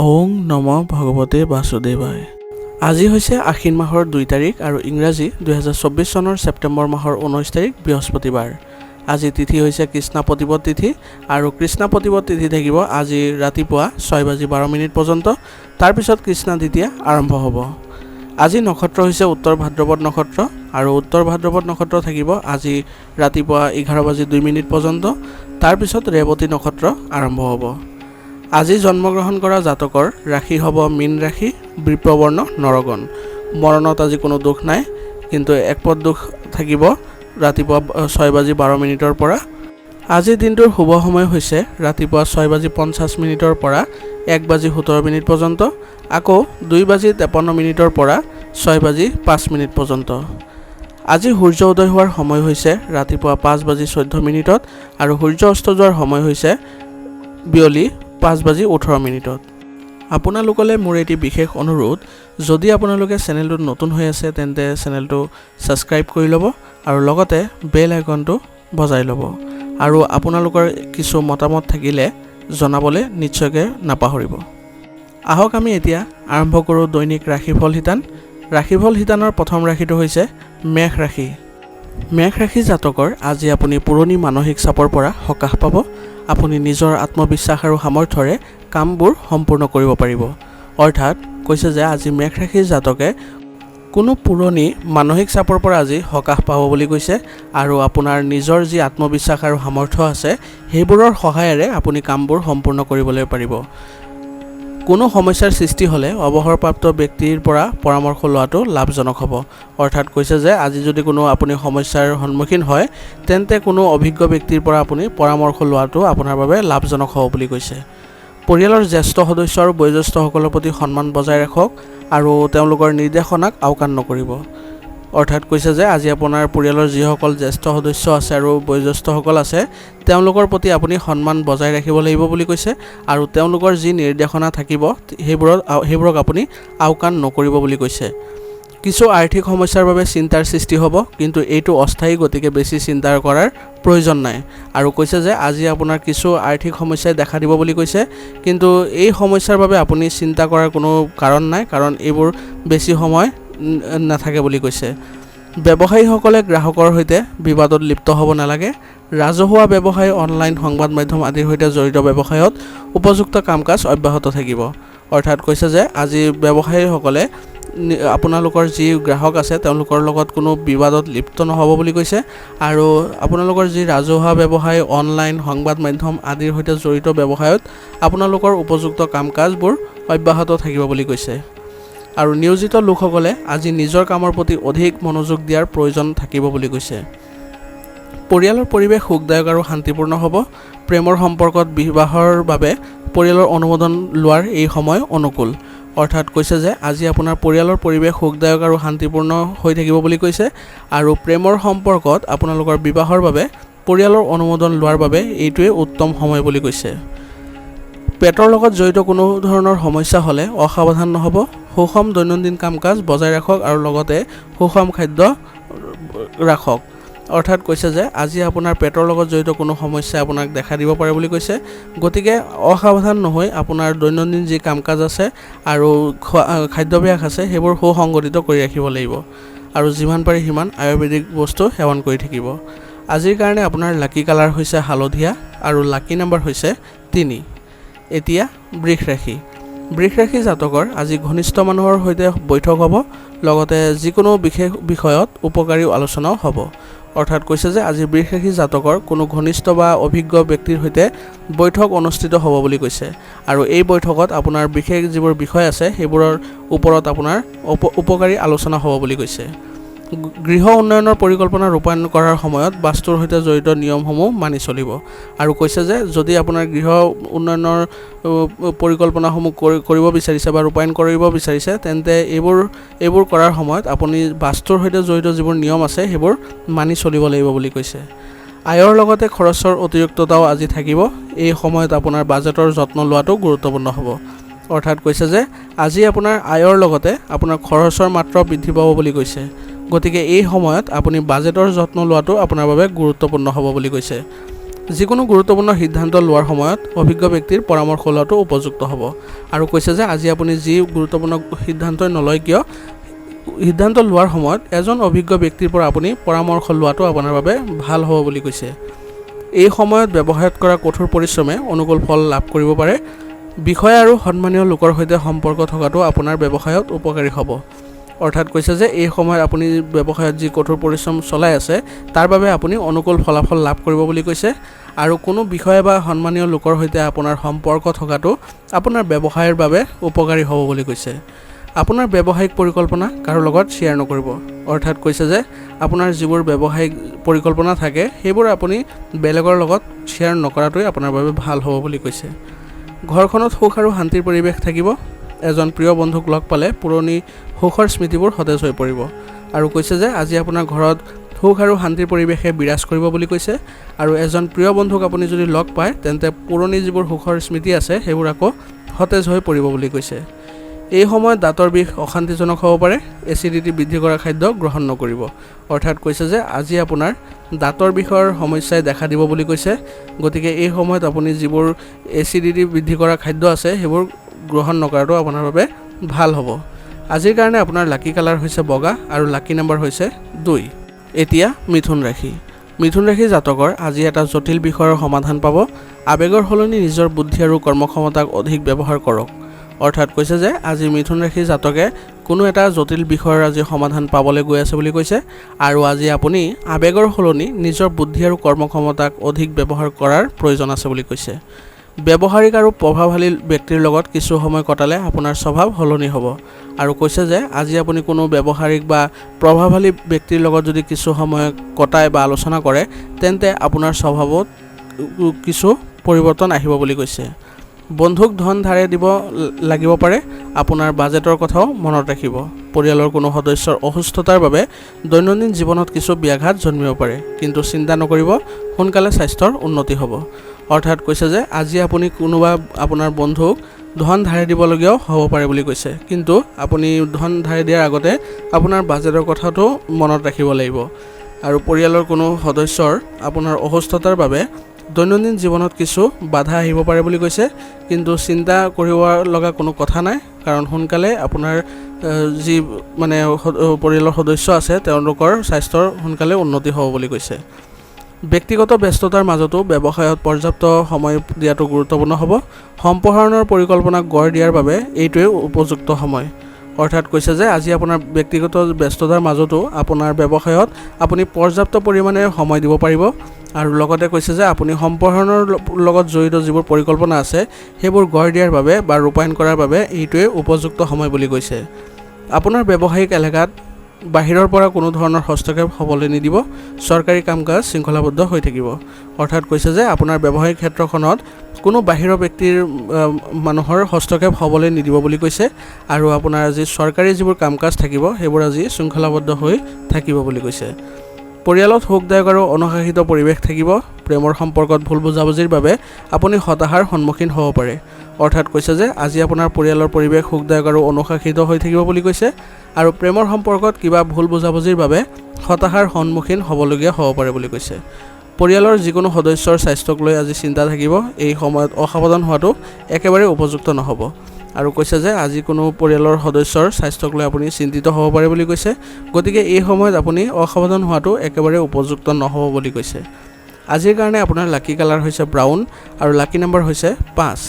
ওং নম ভগৱতে বাসুদেৱায়। আজি হৈছে আশ্বিন মাহৰ 2 তাৰিখ আৰু ইংৰাজী 2024 চনৰ ছেপ্টেম্বৰ মাহৰ 19 তাৰিখ বৃহস্পতিবাৰ। আজি তিথি হৈছে কৃষ্ণ প্ৰতিপদ তিথি আৰু কৃষ্ণ প্ৰতিপদ তিথি থাকিব আজি ৰাতিপুৱা 6:12 পৰ্যন্ত। তাৰ পিছত কৃষ্ণ দ্বিতীয়া আৰম্ভ হ'ব। আজি নক্ষত্ৰ হৈছে উত্তৰ ভাদ্ৰপদ নক্ষত্ৰ আৰু উত্তৰ ভাদ্ৰপদ নক্ষত্ৰ থাকিব আজি ৰাতিপুৱা 11:02 পৰ্যন্ত। তাৰ পিছত ৰেৱতী নক্ষত্ৰ আৰম্ভ হ'ব। আজি জন্মগ্ৰহণ কৰা জাতকৰ ৰাশি হ'ব মীন ৰাশি, বৃষবৰ্ণ, নৰগণ। মৰণত আজি কোনো দুখ নাই, কিন্তু একপদ দুখ থাকিব ৰাতিপুৱা 6:12 পৰা। আজিৰ দিনটোৰ শুভ সময় হৈছে ৰাতিপুৱা 6:50 পৰা 1:17 পৰ্যন্ত, আকৌ 2:53 পৰা 6:05 পৰ্যন্ত। আজি সূৰ্য উদয় হোৱাৰ সময় হৈছে ৰাতিপুৱা 5:14 আৰু সূৰ্য অস্ত যোৱাৰ সময় হৈছে বিয়লি 5:18। আপোনালোকলৈ মোৰ এটি বিশেষ অনুৰোধ, যদি আপোনালোকে চেনেলটোত নতুন হৈ আছে তেন্তে চেনেলটো ছাবস্ক্ৰাইব কৰি ল'ব আৰু লগতে বেল আইকনটো বজাই ল'ব। আৰু আপোনালোকৰ কিছু মতামত থাকিলে জনাবলৈ নিশ্চয়কৈ নাপাহৰিব। আহক আমি এতিয়া আৰম্ভ কৰোঁ দৈনিক ৰাশিফল শিতান। ৰাশিফল শিতানৰ প্ৰথম ৰাশিটো হৈছে মেষ ৰাশি। মেষ ৰাশি জাতকৰ আজি আপুনি পুৰণি মানসিক চাপৰ পৰা সকাহ পাব। আপুনি নিজৰ আত্মবিশ্বাস আৰু সামৰ্থ্যৰে কামবোৰ সম্পূৰ্ণ কৰিব পাৰিব। অৰ্থাৎ কৈছে যে আজি মেষ ৰাশিৰ জাতকে কোনো পুৰণি মানসিক চাপৰ পৰা আজি সকাহ পাব বুলি কৈছে আৰু আপোনাৰ নিজৰ যি আত্মবিশ্বাস আৰু সামৰ্থ্য আছে সেইবোৰৰ সহায়েৰে আপুনি কামবোৰ সম্পূৰ্ণ কৰিবলৈ পাৰিব। কোনো সমস্যাৰ সৃষ্টি হ'লে অৱসৰপ্ৰাপ্ত ব্যক্তিৰ পৰা পৰামৰ্শ লোৱাটো লাভজনক হ'ব। অৰ্থাৎ কৈছে যে আজি যদি কোনো আপুনি সমস্যাৰ সন্মুখীন হয় তেন্তে কোনো অভিজ্ঞ ব্যক্তিৰ পৰা আপুনি পৰামৰ্শ লোৱাটো আপোনাৰ বাবে লাভজনক হ'ব বুলি কৈছে। পৰিয়ালৰ জ্যেষ্ঠ সদস্য আৰু বয়োজ্যেষ্ঠসকলৰ প্ৰতি সন্মান বজাই ৰাখক আৰু তেওঁলোকৰ নিৰ্দেশনাক আওকাণ নকৰিব। অৰ্থাৎ কৈছে যে আজি আপোনাৰ পৰিয়ালৰ যিসকল জ্যেষ্ঠ সদস্য আছে আৰু বয়োজ্যেষ্ঠসকল আছে তেওঁলোকৰ প্ৰতি আপুনি সন্মান বজাই ৰাখিব লাগিব বুলি কৈছে আৰু তেওঁলোকৰ যি নিৰ্দেশনা থাকিব সেইবোৰক আপুনি আওকাণ নকৰিব বুলি কৈছে। কিছু আৰ্থিক সমস্যাৰ বাবে চিন্তাৰ সৃষ্টি হ'ব, কিন্তু এইটো অস্থায়ী, গতিকে বেছি চিন্তা কৰাৰ প্ৰয়োজন নাই। আৰু কৈছে যে আজি আপোনাৰ কিছু আৰ্থিক সমস্যাই দেখা দিব বুলি কৈছে, কিন্তু এই সমস্যাৰ বাবে আপুনি চিন্তা কৰাৰ কোনো কাৰণ নাই, কাৰণ এইবোৰ বেছি সময় নাথাকে বুলি কৈছে। ব্যৱসায়ীসকলে গ্ৰাহকৰ সৈতে বিবাদত লিপ্ত হ'ব নালাগে। ৰাজহুৱা ব্যৱসায়, অনলাইন সংবাদ মাধ্যম আদিৰ সৈতে জড়িত ব্যৱসায়ত উপযুক্ত কাম কাজ অব্যাহত থাকিব। অৰ্থাৎ কৈছে যে আজি ব্যৱসায়ীসকলে আপোনালোকৰ যি গ্ৰাহক আছে তেওঁলোকৰ লগত কোনো বিবাদত লিপ্ত নহ'ব বুলি কৈছে আৰু আপোনালোকৰ যি ৰাজহুৱা ব্যৱসায়, অনলাইন সংবাদ মাধ্যম আদিৰ সৈতে জড়িত ব্যৱসায়ত আপোনালোকৰ উপযুক্ত কাম কাজবোৰ অব্যাহত থাকিব বুলি কৈছে। আৰু নিয়োজিত লোকসকলে আজি নিজৰ কামৰ প্ৰতি অধিক মনোযোগ দিয়াৰ প্ৰয়োজন থাকিব বুলি কৈছে। পৰিয়ালৰ পৰিৱেশ সুখদায়ক আৰু শান্তিপূৰ্ণ হ'ব। প্ৰেমৰ সম্পৰ্কত বিবাহৰ বাবে পৰিয়ালৰ অনুমোদন লোৱাৰ এই সময় অনুকূল। অৰ্থাৎ কৈছে যে আজি আপোনাৰ পৰিয়ালৰ পৰিৱেশ সুখদায়ক আৰু শান্তিপূৰ্ণ হৈ থাকিব বুলি কৈছে আৰু প্ৰেমৰ সম্পৰ্কত আপোনালোকৰ বিবাহৰ বাবে পৰিয়ালৰ অনুমোদন লোৱাৰ বাবে এইটোৱে উত্তম সময় বুলি কৈছে। পেটৰ লগত জড়িত কোনো ধৰণৰ সমস্যা হ'লে অসাৱধান নহ'ব। সুষম দৈনন্দিন কাম কাজ বজাই ৰাখক আৰু লগতে সুষম খাদ্য ৰাখক। অৰ্থাৎ কৈছে যে আজি আপোনাৰ পেটৰ লগত জড়িত কোনো সমস্যাই আপোনাক দেখা দিব পাৰে বুলি কৈছে, গতিকে অসাৱধান নহৈ আপোনাৰ দৈনন্দিন যি কাম কাজ আছে আৰু খাদ্যাভ্যাস আছে সেইবোৰ সুসংগঠিত কৰি ৰাখিব লাগিব আৰু যিমান পাৰে সিমান আয়ুৰ্বেদিক বস্তু সেৱন কৰি থাকিব। আজিৰ কাৰণে আপোনাৰ লাকি কালাৰ হৈছে হালধীয়া আৰু লাকি নাম্বাৰ হৈছে 3। এতিয়া বৃষ ৰাশি। বৃষ ৰাশি জাতকৰ আজি ঘনিষ্ঠ মানুহৰ সৈতে বৈঠক হ'ব, লগতে যিকোনো বিশেষ বিষয়ত উপকাৰী আলোচনাও হ'ব। অৰ্থাৎ কৈছে যে আজি বৃষ ৰাশি জাতকৰ কোনো ঘনিষ্ঠ বা অভিজ্ঞ ব্যক্তিৰ সৈতে বৈঠক অনুষ্ঠিত হ'ব বুলি কৈছে আৰু এই বৈঠকত আপোনাৰ বিশেষ যিবোৰ বিষয় আছে সেইবোৰৰ ওপৰত আপোনাৰ উপকাৰী আলোচনা হ'ব বুলি কৈছে। গৃহ উন্নয়নৰ পৰিকল্পনা ৰূপায়ণ কৰাৰ সময়ত বাস্তুৰ সৈতে জড়িত নিয়মসমূহ মানি চলিব আৰু কৈছে যে যদি আপোনাৰ গৃহ উন্নয়নৰ পৰিকল্পনাসমূহ কৰিব বিচাৰিছে বা ৰূপায়ণ কৰিব বিচাৰিছে তেন্তে এইবোৰ কৰাৰ সময়ত আপুনি বাস্তুৰ সৈতে জড়িত যিবোৰ নিয়ম আছে সেইবোৰ মানি চলিব লাগিব বুলি কৈছে। আয়ৰ লগতে খৰচৰ অতিৰিক্ততাও আজি থাকিব। এই সময়ত আপোনাৰ বাজেটৰ যত্ন লোৱাটো গুৰুত্বপূৰ্ণ হ'ব। অৰ্থাৎ কৈছে যে আজি আপোনাৰ আয়ৰ লগতে আপোনাৰ খৰচৰ মাত্ৰা বৃদ্ধি পাব বুলি কৈছে, গতিকে এই সময়ত আপুনি বাজেটৰ যত্ন লোৱাটো আপোনাৰ বাবে গুৰুত্বপূৰ্ণ হ'ব বুলি কৈছে। যিকোনো গুৰুত্বপূৰ্ণ সিদ্ধান্ত লোৱাৰ সময়ত অভিজ্ঞ ব্যক্তিৰ পৰামৰ্শ লোৱাটো উপযুক্ত হ'ব। আৰু কৈছে যে আজি আপুনি যি গুৰুত্বপূৰ্ণ সিদ্ধান্তই নলয় কিয় সিদ্ধান্ত লোৱাৰ সময়ত এজন অভিজ্ঞ ব্যক্তিৰ পৰা আপুনি পৰামৰ্শ লোৱাটো আপোনাৰ বাবে ভাল হ'ব বুলি কৈছে। এই সময়ত ব্যৱসায়ত কৰা কঠোৰ পৰিশ্ৰমে অনুকূল ফল লাভ কৰিব পাৰে। বিষয়া আৰু সন্মানীয় লোকৰ সৈতে সম্পৰ্ক থকাটো আপোনাৰ ব্যৱসায়ত উপকাৰী হ'ব। অৰ্থাৎ কৈছে যে এই সময়ত আপুনি ব্যৱসায়ত যি কঠোৰ পৰিশ্ৰম চলাই আছে তাৰ বাবে আপুনি অনুকূল ফলাফল লাভ কৰিব বুলি কৈছে। আৰু কোনো বিষয়া বা সন্মানীয় লোকৰ সৈতে আপোনাৰ সম্পৰ্ক থকাটো আপোনাৰ ব্যৱসায়ৰ বাবে উপকাৰী হ'ব বুলি কৈছে। আপোনাৰ ব্যৱসায়িক পৰিকল্পনা কাৰো লগত শ্বেয়াৰ নকৰিব। অৰ্থাৎ কৈছে যে আপোনাৰ যিবোৰ ব্যৱসায়িক পৰিকল্পনা থাকে সেইবোৰ আপুনি বেলেগৰ লগত শ্বেয়াৰ নকৰাটোৱে আপোনাৰ বাবে ভাল হ'ব বুলি কৈছে। ঘৰখনত সুখ আৰু শান্তিৰ পৰিৱেশ থাকিব। এজন প্ৰিয় বন্ধুক লগ পালে পুৰণি সুখৰ স্মৃতিবোৰ সতেজ হৈ পৰিব। আৰু কৈছে যে আজি আপোনাৰ ঘৰত সুখ আৰু শান্তিৰ পৰিৱেশে বিৰাজ কৰিব বুলি কৈছে। আৰু এজন প্ৰিয় বন্ধুক আপুনি যদি লগ পায় তেন্তে পুৰণি যিবোৰ সুখৰ স্মৃতি আছে সেইবোৰ আকৌ সতেজ হৈ পৰিব বুলি কৈছে। এই সময়ত দাঁতৰ বিষ অশান্তিজনক হ'ব পাৰে। এচিডিটি বৃদ্ধি কৰা খাদ্য গ্ৰহণ নকৰিব। অৰ্থাৎ কৈছে যে আজি আপোনাৰ দাঁতৰ বিষৰ সমস্যাই দেখা দিব বুলি কৈছে। গতিকে এই সময়ত আপুনি যিবোৰ এচিডিটি বৃদ্ধি কৰা খাদ্য আছে সেইবোৰ গ্ৰহণ নকৰাটো আপোনাৰ বাবে ভাল হ'ব। আজিৰ কাৰণে আপোনাৰ লাকি কালাৰ হৈছে বগা আৰু লাকি নম্বৰ হৈছে 2। এতিয়া মিথুন ৰাশি। মিথুন ৰাশি জাতকৰ আজি এটা জটিল বিষয়ৰ সমাধান পাব। আৱেগৰ সলনি নিজৰ বুদ্ধি আৰু কৰ্মক্ষমতাক অধিক ব্যৱহাৰ কৰক। অৰ্থাৎ কৈছে যে আজি মিথুন ৰাশি জাতকে কোনো এটা জটিল বিষয়ৰ আজি সমাধান পাবলৈ গৈ আছে বুলি কৈছে। আৰু আজি আপুনি আৱেগৰ সলনি নিজৰ বুদ্ধি আৰু কৰ্মক্ষমতাক অধিক ব্যৱহাৰ কৰাৰ প্ৰয়োজন আছে বুলি কৈছে। ব্যৱহাৰিক আৰু প্ৰভাৱশালী ব্যক্তিৰ লগত কিছু সময় কটালে আপোনাৰ স্বভাৱ সলনি হ'ব। আৰু কৈছে যে আজি আপুনি কোনো ব্যৱহাৰিক বা প্ৰভাৱশালী ব্যক্তিৰ লগত যদি কিছু সময় কটায় বা আলোচনা কৰে তেন্তে আপোনাৰ স্বভাৱত কিছু পৰিৱৰ্তন আহিব বুলি কৈছে। বন্ধুক ধন ধাৰে দিব লাগিব পাৰে। আপোনাৰ বাজেটৰ কথাও মনত ৰাখিব। পৰিয়ালৰ কোনো সদস্যৰ অসুস্থতাৰ বাবে দৈনন্দিন জীৱনত কিছু ব্যাঘাত জন্মিব পাৰে, কিন্তু চিন্তা নকৰিব, সোনকালে স্বাস্থ্যৰ উন্নতি হ'ব। অৰ্থাৎ কৈছে যে আজি আপুনি কোনোবা আপোনাৰ বন্ধুক ধন ধাৰে দিবলগীয়াও হ'ব পাৰে বুলি কৈছে, কিন্তু আপুনি ধন ধাৰে দিয়াৰ আগতে আপোনাৰ বাজেটৰ কথাটো মনত ৰাখিব লাগিব। আৰু পৰিয়ালৰ কোনো সদস্যৰ আপোনাৰ অসুস্থতাৰ বাবে দৈনন্দিন জীৱনত কিছু বাধা আহিব পাৰে বুলি কৈছে, কিন্তু চিন্তা কৰিব লগা কোনো কথা নাই, কাৰণ সোনকালে আপোনাৰ যি পৰিয়ালৰ সদস্য আছে তেওঁলোকৰ স্বাস্থ্যৰ সোনকালে উন্নতি হ'ব বুলি কৈছে। ব্যক্তিগত ব্যস্ততাৰ মাজতো ব্যৱসায়ত পৰ্যাপ্ত সময় দিয়াটো গুৰুত্বপূৰ্ণ হ'ব। সম্প্ৰসাৰণৰ পৰিকল্পনাক গঢ় দিয়াৰ বাবে এইটোৱে উপযুক্ত সময়। অৰ্থাৎ কৈছে যে আজি আপোনাৰ ব্যক্তিগত ব্যস্ততাৰ মাজতো আপোনাৰ ব্যৱসায়ত আপুনি পৰ্যাপ্ত পৰিমাণে সময় দিব পাৰিব। আৰু লগতে কৈছে যে আপুনি সম্প্ৰসাৰণৰ লগত জড়িত যিবোৰ পৰিকল্পনা আছে সেইবোৰ গঢ় দিয়াৰ বাবে বা ৰূপায়ণ কৰাৰ বাবে এইটোৱে উপযুক্ত সময় বুলি কৈছে। আপোনাৰ ব্যৱসায়িক এলেকাত বাহিৰৰ পৰা কোনো ধৰণৰ হস্তক্ষেপ হ'বলৈ নিদিব। চৰকাৰী কাম কাজ শৃংখলাবদ্ধ হৈ থাকিব। অৰ্থাৎ কৈছে যে আপোনাৰ ব্যৱসায়িক ক্ষেত্ৰখনত কোনো বাহিৰৰ ব্যক্তিৰ মানুহৰ হস্তক্ষেপ হ'বলৈ নিদিব বুলি কৈছে। আৰু আপোনাৰ যি চৰকাৰী যিবোৰ কাম কাজ থাকিব সেইবোৰ আজি শৃংখলাবদ্ধ হৈ থাকিব বুলি কৈছে। পৰিয়ালত সুখদায়ক আৰু অনুশাসিত পৰিৱেশ থাকিব। প্ৰেমৰ সম্পৰ্কত ভুল বুজাবুজিৰ বাবে আপুনি হতাশাৰ সন্মুখীন হ'ব পাৰে। অৰ্থাৎ কৈছে যে আজি আপোনাৰ পৰিয়ালৰ পৰিৱেশ সুখদায়ক আৰু অনুশাসিত হৈ থাকিব বুলি কৈছে। আৰু প্ৰেমৰ সম্পৰ্কত কিবা ভুল বুজাবুজিৰ বাবে হতাশাৰ সন্মুখীন হ'বলগীয়া হ'ব পাৰে বুলি কৈছে। পৰিয়ালৰ যিকোনো সদস্যৰ স্বাস্থ্যক লৈ আজি চিন্তা থাকিব। এই সময়ত অসাৱধান হোৱাটো একেবাৰে উপযুক্ত নহ'ব। আৰু কৈছে যে আজি কোনো পৰিয়ালৰ সদস্যৰ স্বাস্থ্যক লৈ আপুনি চিন্তিত হ'ব পাৰে বুলি কৈছে। গতিকে এই সময়ত আপুনি অসাৱধান হোৱাটো একেবাৰে উপযুক্ত নহ'ব বুলি কৈছে। আজিৰ কাৰণে আপোনাৰ লাকি কালাৰ হৈছে ব্ৰাউন আৰু লাকি নম্বৰ হৈছে 5।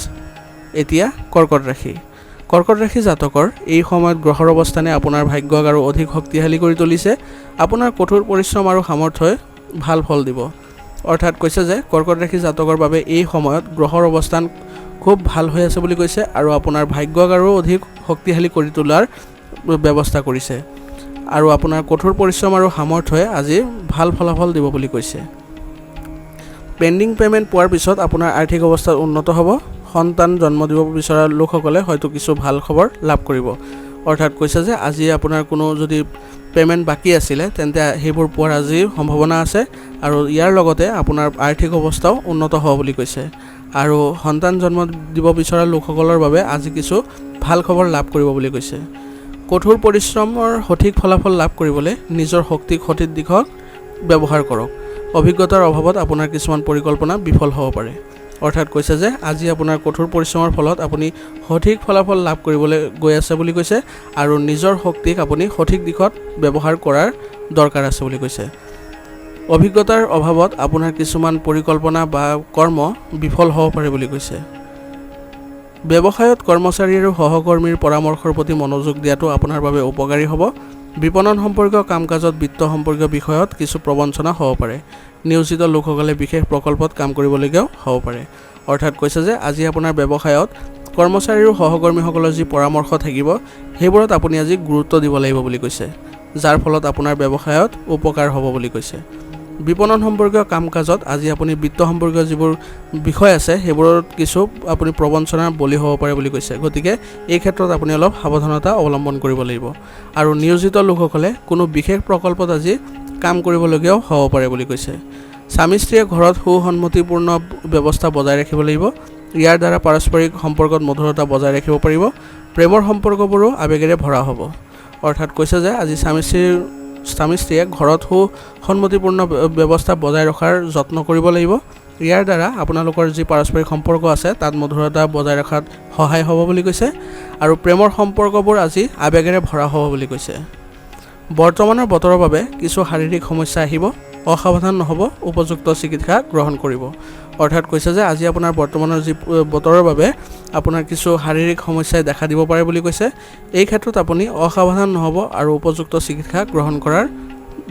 এতিয়া কৰ্কট ৰাশি। কৰ্কট ৰাশি জাতকৰ এই সময়ত গ্ৰহৰ অৱস্থানে আপোনাৰ ভাগ্যক আৰু অধিক শক্তিশালী কৰি তুলিছে। আপোনাৰ কঠোৰ পৰিশ্ৰম আৰু সামৰ্থ্যই ভাল ফল দিব। অৰ্থাৎ কৈছে যে কৰ্কট ৰাশি জাতকৰ বাবে এই সময়ত গ্ৰহৰ অৱস্থান খুব ভাল হৈ আছে বুলি কৈছে আৰু আপোনাৰ ভাগ্যক আৰু অধিক শক্তিশালী কৰি তোলাৰ ব্যৱস্থা কৰিছে। আৰু আপোনাৰ কঠোৰ পৰিশ্ৰম আৰু সামৰ্থ্যই আজি ভাল ফলাফল দিব বুলি কৈছে। পেণ্ডিং পে'মেণ্ট পোৱাৰ পিছত আপোনাৰ আৰ্থিক অৱস্থা উন্নত হ'ব। সন্তান জন্ম দিব বিচৰা লোকসকলে হয়তো কিছু ভাল খবৰ লাভ কৰিব। অৰ্থাৎ কৈছে যে আজি আপোনাৰ কোনো যদি পে'মেণ্ট বাকী আছিলে তেন্তে সেইবোৰ পোৱাৰ আজি সম্ভাৱনা আছে। আৰু ইয়াৰ লগতে আপোনাৰ আৰ্থিক অৱস্থাও উন্নত হ'ব বুলি কৈছে। আৰু সন্তান জন্ম দিব বিচৰা লোকসকলৰ বাবে আজি কিছু ভাল খবৰ লাভ কৰিব বুলি কৈছে। কঠোৰ পৰিশ্ৰমৰ সঠিক ফলাফল লাভ কৰিবলৈ নিজৰ শক্তিক সঠিক দিশত ব্যৱহাৰ কৰক। অভিজ্ঞতাৰ অভাৱত আপোনাৰ কিছুমান পৰিকল্পনা বিফল হ'ব পাৰে। অৰ্থাৎ কৈছে যে আজি আপোনাৰ কঠোৰ পৰিশ্ৰমৰ ফলত আপুনি সঠিক ফলাফল লাভ কৰিবলৈ গৈ আছে বুলি কৈছে আৰু নিজৰ শক্তিক আপুনি সঠিক দিশত ব্যৱহাৰ কৰাৰ দৰকাৰ আছে বুলি কৈছে। অভিজ্ঞতাৰ অভাৱত আপোনাৰ কিছুমান পৰিকল্পনা বা কৰ্ম বিফল হ'ব পাৰে বুলি কৈছে। ব্যৱসায়ত কৰ্মচাৰী আৰু সহকৰ্মীৰ পৰামৰ্শৰ প্ৰতি মনোযোগ দিয়াটো আপোনাৰ বাবে উপকাৰী হ'ব। বিপণন সম্পৰ্কীয় কাম-কাজত বিত্ত সম্পৰ্কীয় বিষয়ত কিছু প্ৰবঞ্চনা হ'ব পাৰে। নিয়োজিত লোকসকলে বিশেষ প্ৰকল্পত কাম কৰিবলগীয়াও হ'ব পাৰে। অৰ্থাৎ কৈছে যে আজি আপোনাৰ ব্যৱসায়ত কৰ্মচাৰী আৰু সহকৰ্মীসকলৰ যি পৰামৰ্শ থাকিব সেইবোৰত আপুনি আজি গুৰুত্ব দিব লাগিব বুলি কৈছে, যাৰ ফলত আপোনাৰ ব্যৱসায়ত উপকাৰ হ'ব বুলি কৈছে। বিপণন সম্পৰ্কীয় কাম-কাজত আজি আপুনি বিত্ত সম্পৰ্কীয় যিবোৰ বিষয় আছে সেইবোৰত কিছু আপুনি প্ৰবঞ্চনাৰ বলি হ'ব পাৰে বুলি কৈছে। গতিকে এই ক্ষেত্ৰত আপুনি অলপ সাৱধানতা অৱলম্বন কৰিব লাগিব। আৰু নিয়োজিত লোকসকলে কোনো বিশেষ প্ৰকল্পত আজি কাম কৰিবলগীয়াও হ'ব পাৰে বুলি কৈছে। স্বামী স্ত্ৰীয়ে ঘৰত সুসন্মতিপূৰ্ণ ব্যৱস্থা বজাই ৰাখিব লাগিব। ইয়াৰ দ্বাৰা পাৰস্পৰিক সম্পৰ্কত মধুৰতা বজাই ৰাখিব পাৰিব। প্ৰেমৰ সম্পৰ্কবোৰো আৱেগেৰে ভৰা হ'ব। অৰ্থাৎ কৈছে যে আজি স্বামী স্ত্ৰীয়ে ঘৰত সুসন্মতিপূৰ্ণ ব্যৱস্থা বজাই ৰখাৰ যত্ন কৰিব লাগিব। ইয়াৰ দ্বাৰা আপোনালোকৰ যি পাৰস্পৰিক সম্পৰ্ক আছে তাত মধুৰতা বজাই ৰখাত সহায় হ'ব বুলি কৈছে। আৰু প্ৰেমৰ সম্পৰ্কবোৰ আজি আৱেগেৰে ভৰা হ'ব বুলি কৈছে। বৰ্তমানৰ বতৰৰ বাবে কিছু শাৰীৰিক সমস্যা আহিব। অসাৱধান নহ'ব, উপযুক্ত চিকিৎসা গ্ৰহণ কৰিব। অৰ্থাৎ কৈছে যে আজি আপোনাৰ বৰ্তমানৰ যি বতৰৰ বাবে আপোনাৰ কিছু শাৰীৰিক সমস্যাই দেখা দিব পাৰে বুলি কৈছে। এই ক্ষেত্ৰত আপুনি অসাৱধান নহ'ব আৰু উপযুক্ত চিকিৎসা গ্ৰহণ কৰাৰ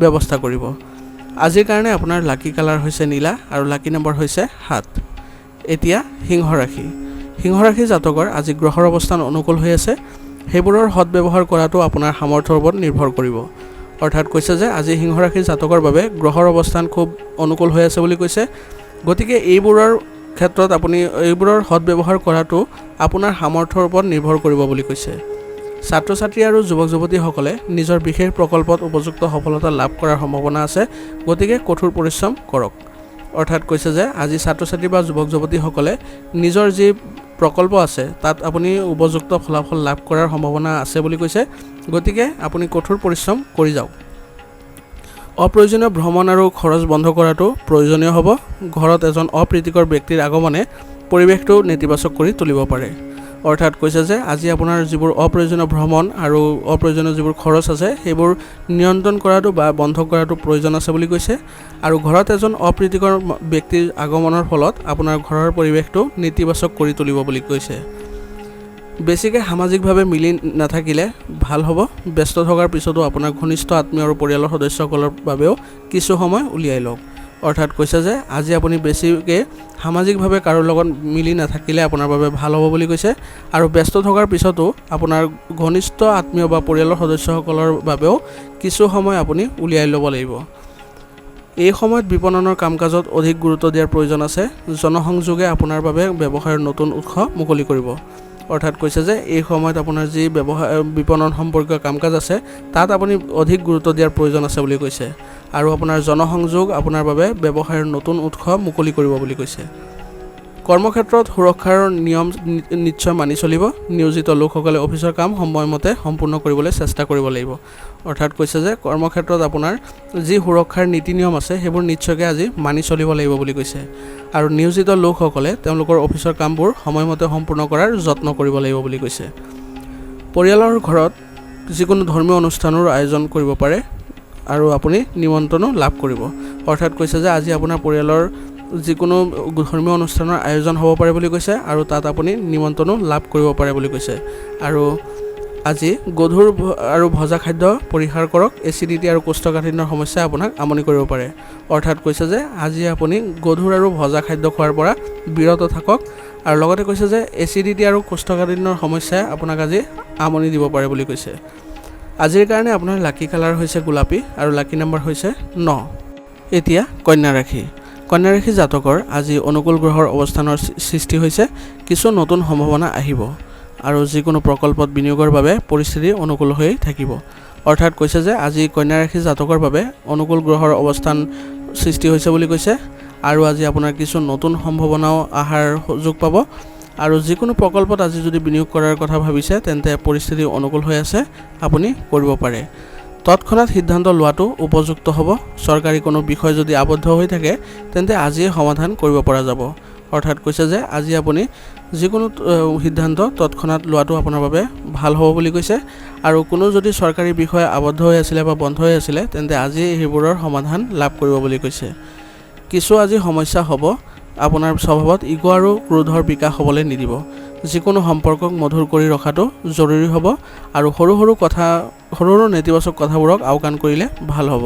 ব্যৱস্থা কৰিব। আজিৰ কাৰণে আপোনাৰ লাকি কালাৰ হৈছে নীলা আৰু লাকি নম্বৰ হৈছে 7। এতিয়া সিংহ ৰাশি। সিংহ ৰাশি জাতকৰ আজি গ্ৰহৰ অৱস্থান অনুকূল হৈ আছে। সেইবোৰৰ সৎব্যৱহাৰ কৰাটো আপোনাৰ সামৰ্থ্যৰ ওপৰত নিৰ্ভৰ কৰিব। অৰ্থাৎ কৈছে যে আজি সিংহ ৰাশিৰ জাতকৰ বাবে গ্ৰহৰ অৱস্থান খুব অনুকূল হৈ আছে বুলি কৈছে। গতিকে এইবোৰৰ ক্ষেত্ৰত আপুনি এইবোৰৰ সৎব্যৱহাৰ কৰাটো আপোনাৰ সামৰ্থ্যৰ ওপৰত নিৰ্ভৰ কৰিব বুলি কৈছে। ছাত্ৰ ছাত্ৰী আৰু যুৱক যুৱতীসকলে নিজৰ বিশেষ প্ৰকল্পত উপযুক্ত সফলতা লাভ কৰাৰ সম্ভাৱনা আছে। গতিকে কঠোৰ পৰিশ্ৰম কৰক। অৰ্থাৎ কৈছে যে আজি ছাত্ৰ ছাত্ৰী বা যুৱক যুৱতীসকলে নিজৰ যি প্ৰকল্প আছে তাত আপুনি উপযুক্ত ফলাফল লাভ কৰাৰ সম্ভাৱনা আছে বুলি কৈছে। গতিকে আপুনি কঠোৰ পৰিশ্ৰম কৰি যাওক। অপ্ৰয়োজনীয় ভ্ৰমণ আৰু খৰচ বন্ধ কৰাটো প্ৰয়োজনীয় হ'ব। ঘৰত এজন অপ্ৰীতিকৰ ব্যক্তিৰ আগমনে পৰিৱেশটো নেতিবাচক কৰি তুলিব পাৰে। অৰ্থাৎ কৈছে যে আজি আপোনাৰ যিবোৰ অপ্ৰয়োজনীয় ভ্ৰমণ আৰু অপ্ৰয়োজনীয় যিবোৰ খৰচ আছে সেইবোৰ নিয়ন্ত্ৰণ কৰাটো বা বন্ধ কৰাটো প্ৰয়োজন আছে বুলি কৈছে। আৰু ঘৰত এজন অপ্ৰীতিকৰ ব্যক্তিৰ আগমনৰ ফলত আপোনাৰ ঘৰৰ পৰিৱেশটো নেতিবাচক কৰি তুলিব বুলি কৈছে। বেছিকৈ সামাজিকভাৱে মিলি নাথাকিলে ভাল হ'ব। ব্যস্ত থকাৰ পিছতো আপোনাৰ ঘনিষ্ঠ আত্মীয় আৰু পৰিয়ালৰ সদস্যসকলৰ বাবেও কিছু সময় উলিয়াই লওক। অৰ্থাৎ কৈছে যে আজি আপুনি বেছিকৈ সামাজিকভাৱে কাৰো লগত মিলি নাথাকিলে আপোনাৰ বাবে ভাল হ'ব বুলি কৈছে। আৰু ব্যস্ত থকাৰ পিছতো আপোনাৰ ঘনিষ্ঠ আত্মীয় বা পৰিয়ালৰ সদস্যসকলৰ বাবেও কিছু সময় আপুনি উলিয়াই ল'ব লাগিব। এই সময়ত বিপণনৰ কাম-কাজত অধিক গুৰুত্ব দিয়াৰ প্ৰয়োজন আছে। জনসংযোগে আপোনাৰ বাবে ব্যৱসায়ৰ নতুন উৎস মুকলি কৰিব। অৰ্থাৎ কৈছে যে এই সময়ত আপোনাৰ যি বিপণন সম্পৰ্কীয় কাম-কাজ আছে তাত আপুনি অধিক গুৰুত্ব দিয়াৰ প্ৰয়োজন আছে বুলি কৈছে। আৰু আপোনাৰ জনসংযোগ আপোনাৰ বাবে ব্যৱসায়ৰ নতুন উৎস মুকলি কৰিব বুলি কৈছে। কৰ্মক্ষেত্ৰত সুৰক্ষাৰ নিয়ম নিশ্চয় মানি চলিব। নিয়োজিত লোকসকলে অফিচৰ কাম সময়মতে সম্পূৰ্ণ কৰিবলৈ চেষ্টা কৰিব লাগিব। অৰ্থাৎ কৈছে যে কৰ্মক্ষেত্ৰত আপোনাৰ যি সুৰক্ষাৰ নীতি নিয়ম আছে সেইবোৰ নিশ্চয়কৈ আজি মানি চলিব লাগিব বুলি কৈছে। আৰু নিয়োজিত লোকসকলে তেওঁলোকৰ অফিচৰ কামবোৰ সময়মতে সম্পূৰ্ণ কৰাৰ যত্ন কৰিব লাগিব বুলি কৈছে। পৰিয়ালৰ ঘৰত যিকোনো ধৰ্মীয় অনুষ্ঠানৰ আয়োজন কৰিব পাৰে আৰু আপুনি নিমন্ত্ৰণো লাভ কৰিব। অৰ্থাৎ কৈছে যে আজি আপোনাৰ পৰিয়ালৰ যিকোনো ধৰ্মীয় অনুষ্ঠানৰ আয়োজন হ'ব পাৰে বুলি কৈছে আৰু তাত আপুনি নিমন্ত্ৰণো লাভ কৰিব পাৰে বুলি কৈছে। আৰু আজি গধুৰ আৰু ভজা খাদ্য পৰিহাৰ কৰক। এচিডিটি আৰু কোষ্ঠকাঠিন্যৰ সমস্যাই আপোনাক আমনি কৰিব পাৰে। অৰ্থাৎ কৈছে যে আজি আপুনি গধুৰ আৰু ভজা খাদ্য খোৱাৰ পৰা বিৰত থাকক। আৰু লগতে কৈছে যে এচিডিটি আৰু কোষ্ঠকাঠিন্যৰ সমস্যাই আপোনাক আজি আমনি দিব পাৰে বুলি কৈছে। আজিৰ কাৰণে আপোনাৰ লাকি কালাৰ হৈছে গোলাপী আৰু লাকি নম্বৰ হৈছে 9। এতিয়া কন্যা ৰাশি। কন্যা ৰাশি জাতকৰ আজি অনুকূল গ্ৰহৰ অৱস্থানৰ সৃষ্টি হৈছে। কিছু নতুন সম্ভাৱনা আহিব আৰু যিকোনো প্ৰকল্পত বিনিয়োগৰ বাবে পৰিস্থিতি অনুকূল হৈ থাকিব। অৰ্থাৎ কৈছে যে আজি কন্যা ৰাশি জাতকৰ বাবে অনুকূল গ্ৰহৰ অৱস্থান সৃষ্টি হৈছে বুলি কৈছে। আৰু আজি আপোনাৰ কিছু নতুন সম্ভাৱনাও অহাৰ সুযোগ পাব। আৰু যিকোনো প্ৰকল্পত আজি যদি বিনিয়োগ কৰাৰ কথা ভাবিছে তেন্তে পৰিস্থিতি অনুকূল হৈ আছে, আপুনি কৰিব পাৰে। তৎক্ষণাৎ সিদ্ধান্ত লোৱাটো উপযুক্ত হ'ব। চৰকাৰী কোনো বিষয় যদি আবদ্ধ হৈ থাকে তেন্তে আজিয়ে সমাধান কৰিব পৰা যাব। অৰ্থাৎ কৈছে যে আজি আপুনি যিকোনো সিদ্ধান্ত তৎক্ষণাৎ লোৱাটো আপোনাৰ বাবে ভাল হ'ব বুলি কৈছে। আৰু কোনো যদি চৰকাৰী বিষয় আবদ্ধ হৈ আছিলে বা বন্ধ হৈ আছিলে তেন্তে আজি সেইবোৰৰ সমাধান লাভ কৰিব বুলি কৈছে। কিছু আজি সমস্যা হ'ব। আপোনাৰ স্বভাৱত ইগ' আৰু ক্ৰোধৰ বিকাশ হ'বলৈ নিদিব। যিকোনো সম্পৰ্কক মধুৰ কৰি ৰখাটো জৰুৰী হ'ব আৰু সৰু সৰু নেতিবাচক কথাবোৰক আওকাণ কৰিলে ভাল হ'ব।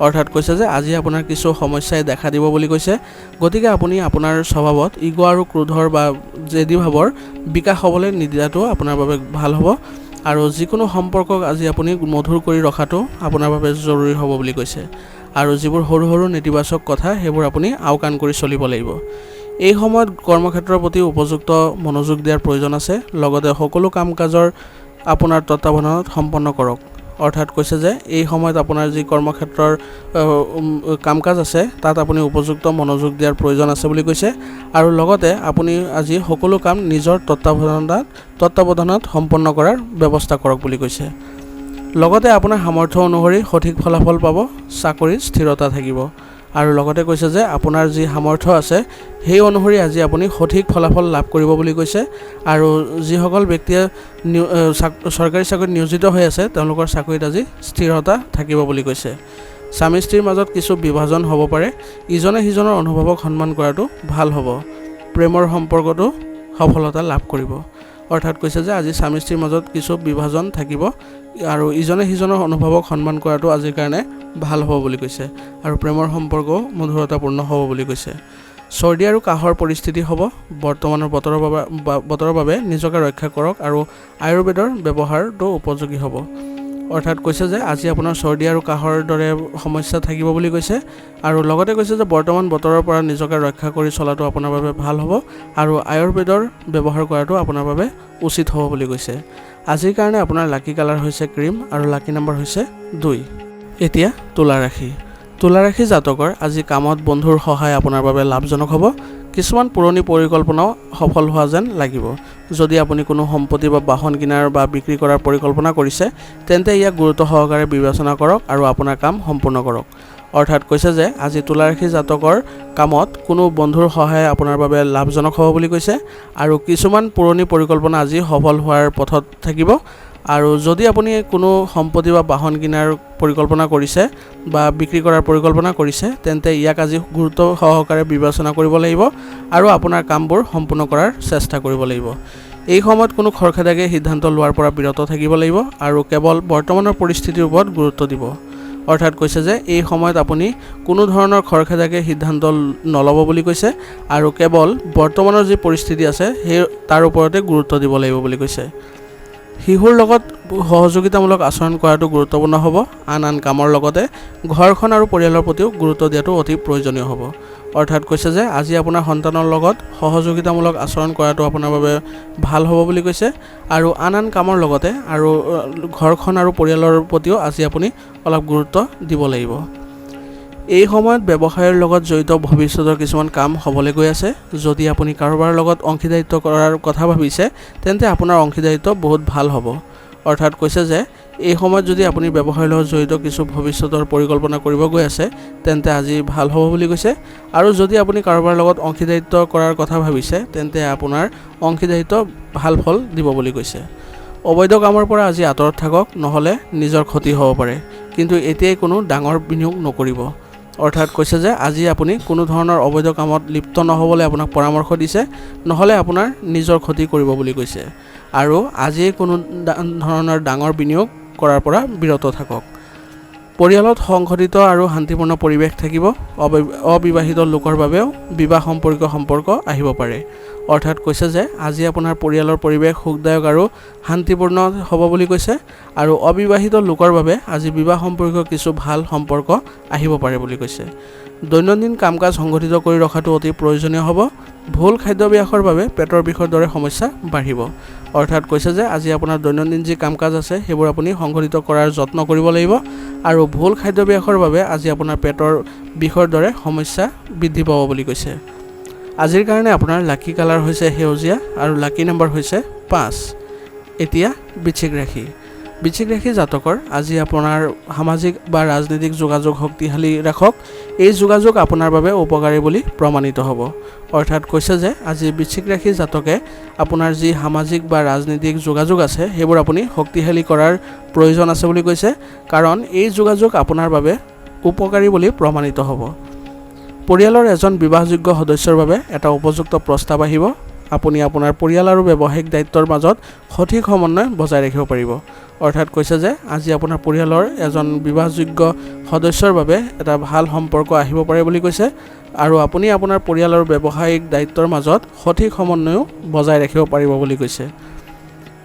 অৰ্থাৎ কৈছে যে আজি আপোনাৰ কিছু সমস্যাই দেখা দিব বুলি কৈছে। গতিকে আপুনি আপোনাৰ স্বভাৱত ইগ' আৰু ক্ৰোধৰ বা জেদী ভাৱৰ বিকাশ হ'বলৈ নিদিয়াটো আপোনাৰ বাবে ভাল হ'ব আৰু যিকোনো সম্পৰ্কক আজি আপুনি মধুৰ কৰি ৰখাটো আপোনাৰ বাবে জৰুৰী হ'ব বুলি কৈছে। আৰু যিবোৰ সৰু নেতিবাচক কথা সেইবোৰ আপুনি আওকাণ কৰি চলিব লাগিব। এই সময়ত কৰ্মক্ষেত্ৰৰ প্ৰতি উপযুক্ত মনোযোগ দিয়াৰ প্ৰয়োজন আছে। লগতে সকলো কাম কাজৰ আপোনাৰ তত্ত্বাৱধানত সম্পন্ন কৰক। অৰ্থাৎ কৈছে যে এই সময়ত আপোনাৰ যি কৰ্মক্ষেত্ৰৰ কাম কাজ আছে তাত আপুনি উপযুক্ত মনোযোগ দিয়াৰ প্ৰয়োজন আছে বুলি কৈছে। আৰু লগতে আপুনি আজি সকলো কাম নিজৰ তত্ত্বাৱধানত সম্পন্ন কৰাৰ ব্যৱস্থা কৰক বুলি কৈছে। লগতে আপোনাৰ সামৰ্থ্য অনুসৰি সঠিক ফলাফল পাব। চাকৰিত স্থিৰতা থাকিব। আৰু লগতে কৈছে যে আপোনাৰ যি সামৰ্থ্য আছে সেই অনুসৰি আজি আপুনি সঠিক ফলাফল লাভ কৰিব বুলি কৈছে। আৰু যিসকল ব্যক্তিয়ে চৰকাৰী চাকৰিত নিয়োজিত হৈ আছে তেওঁলোকৰ চাকৰিত আজি স্থিৰতা থাকিব বুলি কৈছে। স্বামী স্ত্ৰীৰ মাজত কিছু বিভাজন হ'ব পাৰে। ইজনে সিজনৰ অনুভৱক সন্মান কৰাটো ভাল হ'ব। প্ৰেমৰ সম্পৰ্কটো সফলতা লাভ কৰিব। অৰ্থাৎ কৈছে যে আজি স্বামী স্ত্ৰীৰ মাজত কিছু বিভাজন থাকিব আৰু ইজনে সিজনৰ অনুভৱক সন্মান কৰাটো আজিৰ কাৰণে ভাল হ'ব বুলি কৈছে। আৰু প্ৰেমৰ সম্পৰ্কও মধুৰতাপূৰ্ণ হ'ব বুলি কৈছে। চৰ্দি আৰু কাহৰ পৰিস্থিতি হ'ব। বৰ্তমানৰ বতৰৰ বাবে নিজকে ৰক্ষা কৰক আৰু আয়ুৰ্বেদৰ ব্যৱহাৰটো উপযোগী হ'ব। অৰ্থাৎ কৈছে যে আজি আপোনাৰ চৰ্দি আৰু কাহৰ দৰে সমস্যা থাকিব বুলি কৈছে। আৰু লগতে কৈছে যে বৰ্তমান বতৰৰ পৰা নিজকে ৰক্ষা কৰি চলাটো আপোনাৰ বাবে ভাল হ'ব আৰু আয়ুৰ্বেদৰ ব্যৱহাৰ কৰাটো আপোনাৰ বাবে উচিত হ'ব বুলি কৈছে। আজিৰ কাৰণে আপোনাৰ লাকি কালাৰ হৈছে ক্ৰীম আৰু লাকি নম্বৰ হৈছে 2। এতিয়া তুলা ৰাশি। তুলা ৰাশি জাতকৰ আজি কামত বন্ধুৰ সহায় আপোনাৰ বাবে লাভজনক হ'ব। কিছুমান পুৰণি পৰিকল্পনাও সফল হোৱা যেন লাগিব। যদি আপুনি কোনো সম্পত্তি বা বাহন কিনাৰ বা বিক্ৰী কৰাৰ পৰিকল্পনা কৰিছে তেন্তে ইয়াক গুৰুত্ব সহকাৰে বিবেচনা কৰক আৰু আপোনাৰ কাম সম্পূৰ্ণ কৰক। অৰ্থাৎ কৈছে যে আজি তুলা ৰাশি জাতকৰ কামত কোনো বন্ধুৰ সহায় আপোনাৰ বাবে লাভজনক হ'ব বুলি কৈছে। আৰু কিছুমান পুৰণি পৰিকল্পনা আজি সফল হোৱাৰ পথত থাকিব। আৰু যদি আপুনি কোনো সম্পত্তি বা বাহন কিনাৰ পৰিকল্পনা কৰিছে বা বিক্ৰী কৰাৰ পৰিকল্পনা কৰিছে তেন্তে ইয়াক আজি গুৰুত্ব সহকাৰে বিবেচনা কৰিব লাগিব আৰু আপোনাৰ কামবোৰ সম্পূৰ্ণ কৰাৰ চেষ্টা কৰিব লাগিব। এই সময়ত কোনো খৰখেদাকে সিদ্ধান্ত লোৱাৰ পৰা বিৰত থাকিব লাগিব আৰু কেৱল বৰ্তমানৰ পৰিস্থিতিৰ ওপৰত গুৰুত্ব দিব। অৰ্থাৎ কৈছে যে এই সময়ত আপুনি কোনো ধৰণৰ খৰখেদাকে সিদ্ধান্ত নল'ব বুলি কৈছে আৰু কেৱল বৰ্তমানৰ যি পৰিস্থিতি আছে সেই তাৰ ওপৰতে গুৰুত্ব দিব লাগিব বুলি কৈছে। শিশুৰ লগত সহযোগিতামূলক আচৰণ কৰাটো গুৰুত্বপূৰ্ণ হ'ব। আন কামৰ লগতে ঘৰখন আৰু পৰিয়ালৰ প্ৰতিও গুৰুত্ব দিয়াটো অতি প্ৰয়োজনীয় হ'ব। অৰ্থাৎ কৈছে যে আজি আপোনাৰ সন্তানৰ লগত সহযোগিতামূলক আচৰণ কৰাটো আপোনাৰ বাবে ভাল হ'ব বুলি কৈছে। আৰু আন কামৰ লগতে আৰু ঘৰখন আৰু পৰিয়ালৰ প্ৰতিও আজি আপুনি অলপ গুৰুত্ব দিব লাগিব। এই সময়ত ব্যৱসায়ৰ লগত জড়িত ভৱিষ্যতৰ কিছুমান কাম হ'বলৈ গৈ আছে। যদি আপুনি কাৰোবাৰ লগত অংশীদাৰিত্ব কৰাৰ কথা ভাবিছে তেন্তে আপোনাৰ অংশীদাৰিত্ব বহুত ভাল হ'ব। অৰ্থাৎ কৈছে যে এই সময়ত যদি আপুনি ব্যৱসায়ৰ লগত জড়িত কিছু ভৱিষ্যতৰ পৰিকল্পনা কৰিব গৈ আছে তেন্তে আজি ভাল হ'ব বুলি কৈছে। আৰু যদি আপুনি কাৰোবাৰ লগত অংশীদাৰিত্ব কৰাৰ কথা ভাবিছে তেন্তে আপোনাৰ অংশীদাৰিত্ব ভাল ফল দিব বুলি কৈছে। অবৈধ কামৰ পৰা আজি আঁতৰত থাকক, নহ'লে নিজৰ ক্ষতি হ'ব পাৰে। কিন্তু এতিয়াই কোনো ডাঙৰ বিনিয়োগ নকৰিব। অৰ্থাৎ কৈছে যে আজি আপুনি কোনো ধৰণৰ অবৈধ কামত লিপ্ত নহ'বলৈ আপোনাক পৰামৰ্শ দিছে, নহ'লে আপোনাৰ নিজৰ ক্ষতি কৰিব বুলি কৈছে। আৰু আজিয়ে কোনো ধৰণৰ ডাঙৰ বিনিয়োগ কৰাৰ পৰা বিৰত থাকক। পৰিয়ালত সংগঠিত আৰু শান্তিপূৰ্ণ পৰিৱেশ থাকিব। অবিবাহিত লোকৰ বাবেও বিবাহ সম্পৰ্ক আহিব পাৰে। অৰ্থাৎ কৈছে যে আজি আপোনাৰ পৰিয়ালৰ পৰিৱেশ সুখদায়ক আৰু শান্তিপূৰ্ণ হ'ব বুলি কৈছে। আৰু অবিবাহিত লোকৰ বাবে আজি বিবাহ সম্পৰ্কীয় কিছু ভাল সম্পৰ্ক আহিব পাৰে বুলি কৈছে। দৈনন্দিন কাম কাজ সংগঠিত কৰি ৰখাটো অতি প্ৰয়োজনীয় হ'ব। ভুল খাদ্যাভ্যাসৰ বাবে পেটৰ বিষৰ দৰে সমস্যা বাঢ়িব। অৰ্থাৎ কৈছে যে আজি আপোনাৰ দৈনন্দিন যি কাম কাজ আছে সেইবোৰ আপুনি সংগঠিত কৰাৰ যত্ন কৰিব লাগিব। আৰু ভুল খাদ্যাভ্যাসৰ বাবে আজি আপোনাৰ পেটৰ বিষৰ দৰে সমস্যা বৃদ্ধি পাব বুলি কৈছে। আজিৰ কাৰণে আপোনাৰ লাকি কালাৰ হৈছে সেউজীয়া আৰু লাকি নম্বৰ হৈছে 5। এতিয়া বৃশ্চিক ৰাশি। বৃশ্চিক ৰাশি জাতকৰ আজি আপোনাৰ সামাজিক বা ৰাজনৈতিক যোগাযোগ শক্তিশালী ৰাখক। এই যোগাযোগ আপোনাৰ বাবে উপকাৰী বুলি প্ৰমাণিত হ'ব। অৰ্থাৎ কৈছে যে আজি বৃশ্চিক ৰাশি জাতকে আপোনাৰ যি সামাজিক বা ৰাজনৈতিক যোগাযোগ আছে সেইবোৰ আপুনি শক্তিশালী কৰাৰ প্ৰয়োজন আছে বুলি কৈছে, কাৰণ এই যোগাযোগ আপোনাৰ বাবে উপকাৰী বুলি প্ৰমাণিত হ'ব। পৰিয়ালৰ এজন বিবাহযোগ্য সদস্যৰ বাবে এটা উপযুক্ত প্ৰস্তাৱ আহিব। আপুনি আপোনাৰ পৰিয়াল আৰু ব্যৱসায়িক দায়িত্বৰ মাজত সঠিক সমন্বয় বজাই ৰাখিব পাৰিব। অৰ্থাৎ কৈছে যে আজি আপোনাৰ পৰিয়ালৰ এজন বিবাহযোগ্য সদস্যৰ বাবে এটা ভাল সম্পৰ্ক আহিব পাৰে বুলি কৈছে, আৰু আপুনি আপোনাৰ পৰিয়াল আৰু ব্যৱসায়িক দায়িত্বৰ মাজত সঠিক সমন্বয়ো বজাই ৰাখিব পাৰিব বুলি কৈছে।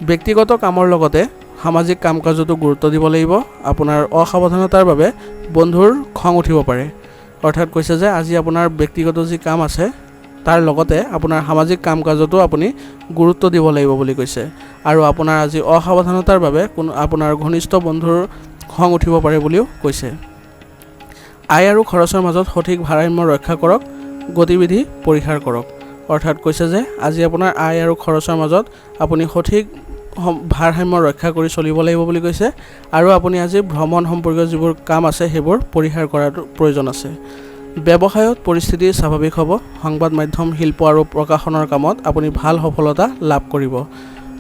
ব্যক্তিগত কামৰ লগতে সামাজিক কাম কাজতো গুৰুত্ব দিব লাগিব। আপোনাৰ অসাৱধানতাৰ বাবে বন্ধুৰ খং উঠিব পাৰে। অৰ্থাৎ কৈছে যে আজি আপোনাৰ ব্যক্তিগত যি কাম আছে তাৰ লগতে আপোনাৰ সামাজিক কাম কাজতো আপুনি গুৰুত্ব দিব লাগিব বুলি কৈছে, আৰু আপোনাৰ আজি অসাৱধানতাৰ বাবে আপোনাৰ ঘনিষ্ঠ বন্ধুৰ খং উঠিব পাৰে বুলিও কৈছে। আয় আৰু খৰচৰ মাজত সঠিক ভাৰসাম্য ৰক্ষা কৰক, গতিবিধি পৰিহাৰ কৰক। অৰ্থাৎ কৈছে যে আজি আপোনাৰ আয় আৰু খৰচৰ মাজত আপুনি সঠিক ভাৰসাম্য ৰক্ষা কৰি চলিব লাগিব বুলি কৈছে, আৰু আপুনি আজি ভ্ৰমণ সম্পৰ্কীয় যিবোৰ কাম আছে সেইবোৰ পৰিহাৰ কৰাৰ প্ৰয়োজন আছে। ব্যৱসায়ত পৰিস্থিতি স্বাভাৱিক হ'ব। সংবাদ মাধ্যম, শিল্প আৰু প্ৰকাশনৰ কামত আপুনি ভাল সফলতা লাভ কৰিব।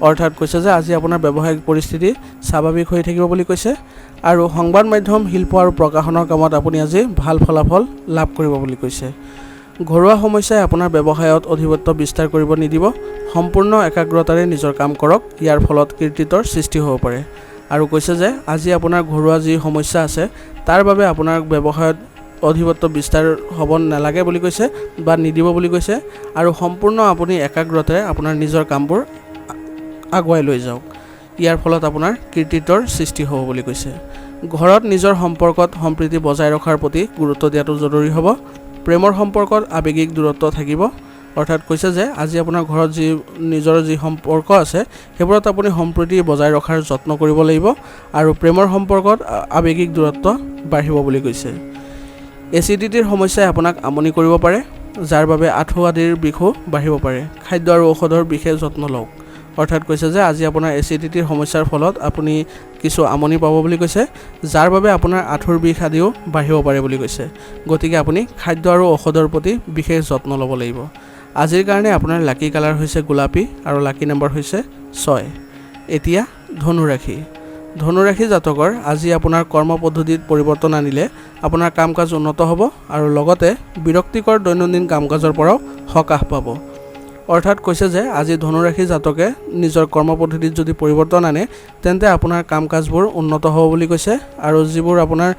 অৰ্থাৎ কৈছে যে আজি আপোনাৰ ব্যৱসায়িক পৰিস্থিতি স্বাভাৱিক হৈ থাকিব বুলি কৈছে, আৰু সংবাদ মাধ্যম, শিল্প আৰু প্ৰকাশনৰ কামত আপুনি আজি ভাল ফলাফল লাভ কৰিব বুলি কৈছে। ঘৰুৱা সমস্যাই আপোনাৰ ব্যৱসায়ত আধিপত্য বিস্তাৰ কৰিব নিদিব। সম্পূৰ্ণ একাগ্ৰতাৰে নিজৰ কাম কৰক, ইয়াৰ ফলত কৃতিত্বৰ সৃষ্টি হ'ব পাৰে। আৰু কৈছে যে আজি আপোনাৰ ঘৰুৱা যি সমস্যা আছে তাৰ বাবে আপোনাৰ ব্যৱসায়ত আধিপত্য বিস্তাৰ হ'ব নালাগে বুলি কৈছে বা নিদিব বুলি কৈছে, আৰু সম্পূৰ্ণ আপুনি একাগ্ৰতাৰে আপোনাৰ নিজৰ কামবোৰ আগুৱাই লৈ যাওক, ইয়াৰ ফলত আপোনাৰ কৃতিত্বৰ সৃষ্টি হ'ব বুলি কৈছে। ঘৰত নিজৰ সম্পৰ্কত সম্প্ৰীতি বজাই ৰখাৰ প্ৰতি গুৰুত্ব দিয়াটো জৰুৰী হ'ব। প্ৰেমৰ সম্পৰ্কত আৱেগিক দূৰত্ব থাকিব। অৰ্থাৎ কৈছে যে আজি আপোনাৰ ঘৰত নিজৰ যি সম্পৰ্ক আছে সেইবোৰত আপুনি সম্প্ৰীতি বজাই ৰখাৰ যত্ন কৰিব লাগিব, আৰু প্ৰেমৰ সম্পৰ্কত আৱেগিক দূৰত্ব বাঢ়িব বুলি কৈছে। এচিডিটিৰ সমস্যাই আপোনাক আমনি কৰিব পাৰে, যাৰ বাবে আঁঠু আদিৰ বিষো বাঢ়িব পাৰে। খাদ্য আৰু ঔষধৰ বিশেষ যত্ন লওক। অৰ্থাৎ কৈছে যে আজি আপোনাৰ এচিডিটিৰ সমস্যাৰ ফলত আপুনি কিছু আমনি পাব বুলি কৈছে, যাৰ বাবে আপোনাৰ আঁঠুৰ বিষ আদিও বাঢ়িব পাৰে বুলি কৈছে। গতিকে আপুনি খাদ্য আৰু ঔষধৰ প্ৰতি বিশেষ যত্ন ল'ব লাগিব। আজিৰ কাৰণে আপোনাৰ লাকি কালাৰ হৈছে গোলাপী আৰু লাকি নম্বৰ হৈছে 6। এতিয়া ধনুৰাশি। ধনুৰাশি জাতকৰ আজি আপোনাৰ কৰ্ম পদ্ধতিত পৰিৱৰ্তন আনিলে আপোনাৰ কাম কাজ উন্নত হ'ব, আৰু লগতে বিৰক্তিকৰ দৈনন্দিন কাম কাজৰ পৰাও সকাহ পাব। অৰ্থাৎ কৈছে যে আজি ধনুৰাশি জাতকে নিজৰ কৰ্ম পদ্ধতিত যদি পৰিৱৰ্তন আনে তেন্তে আপোনাৰ কাম কাজবোৰ উন্নত হ'ব বুলি কৈছে, আৰু যিবোৰ আপোনাৰ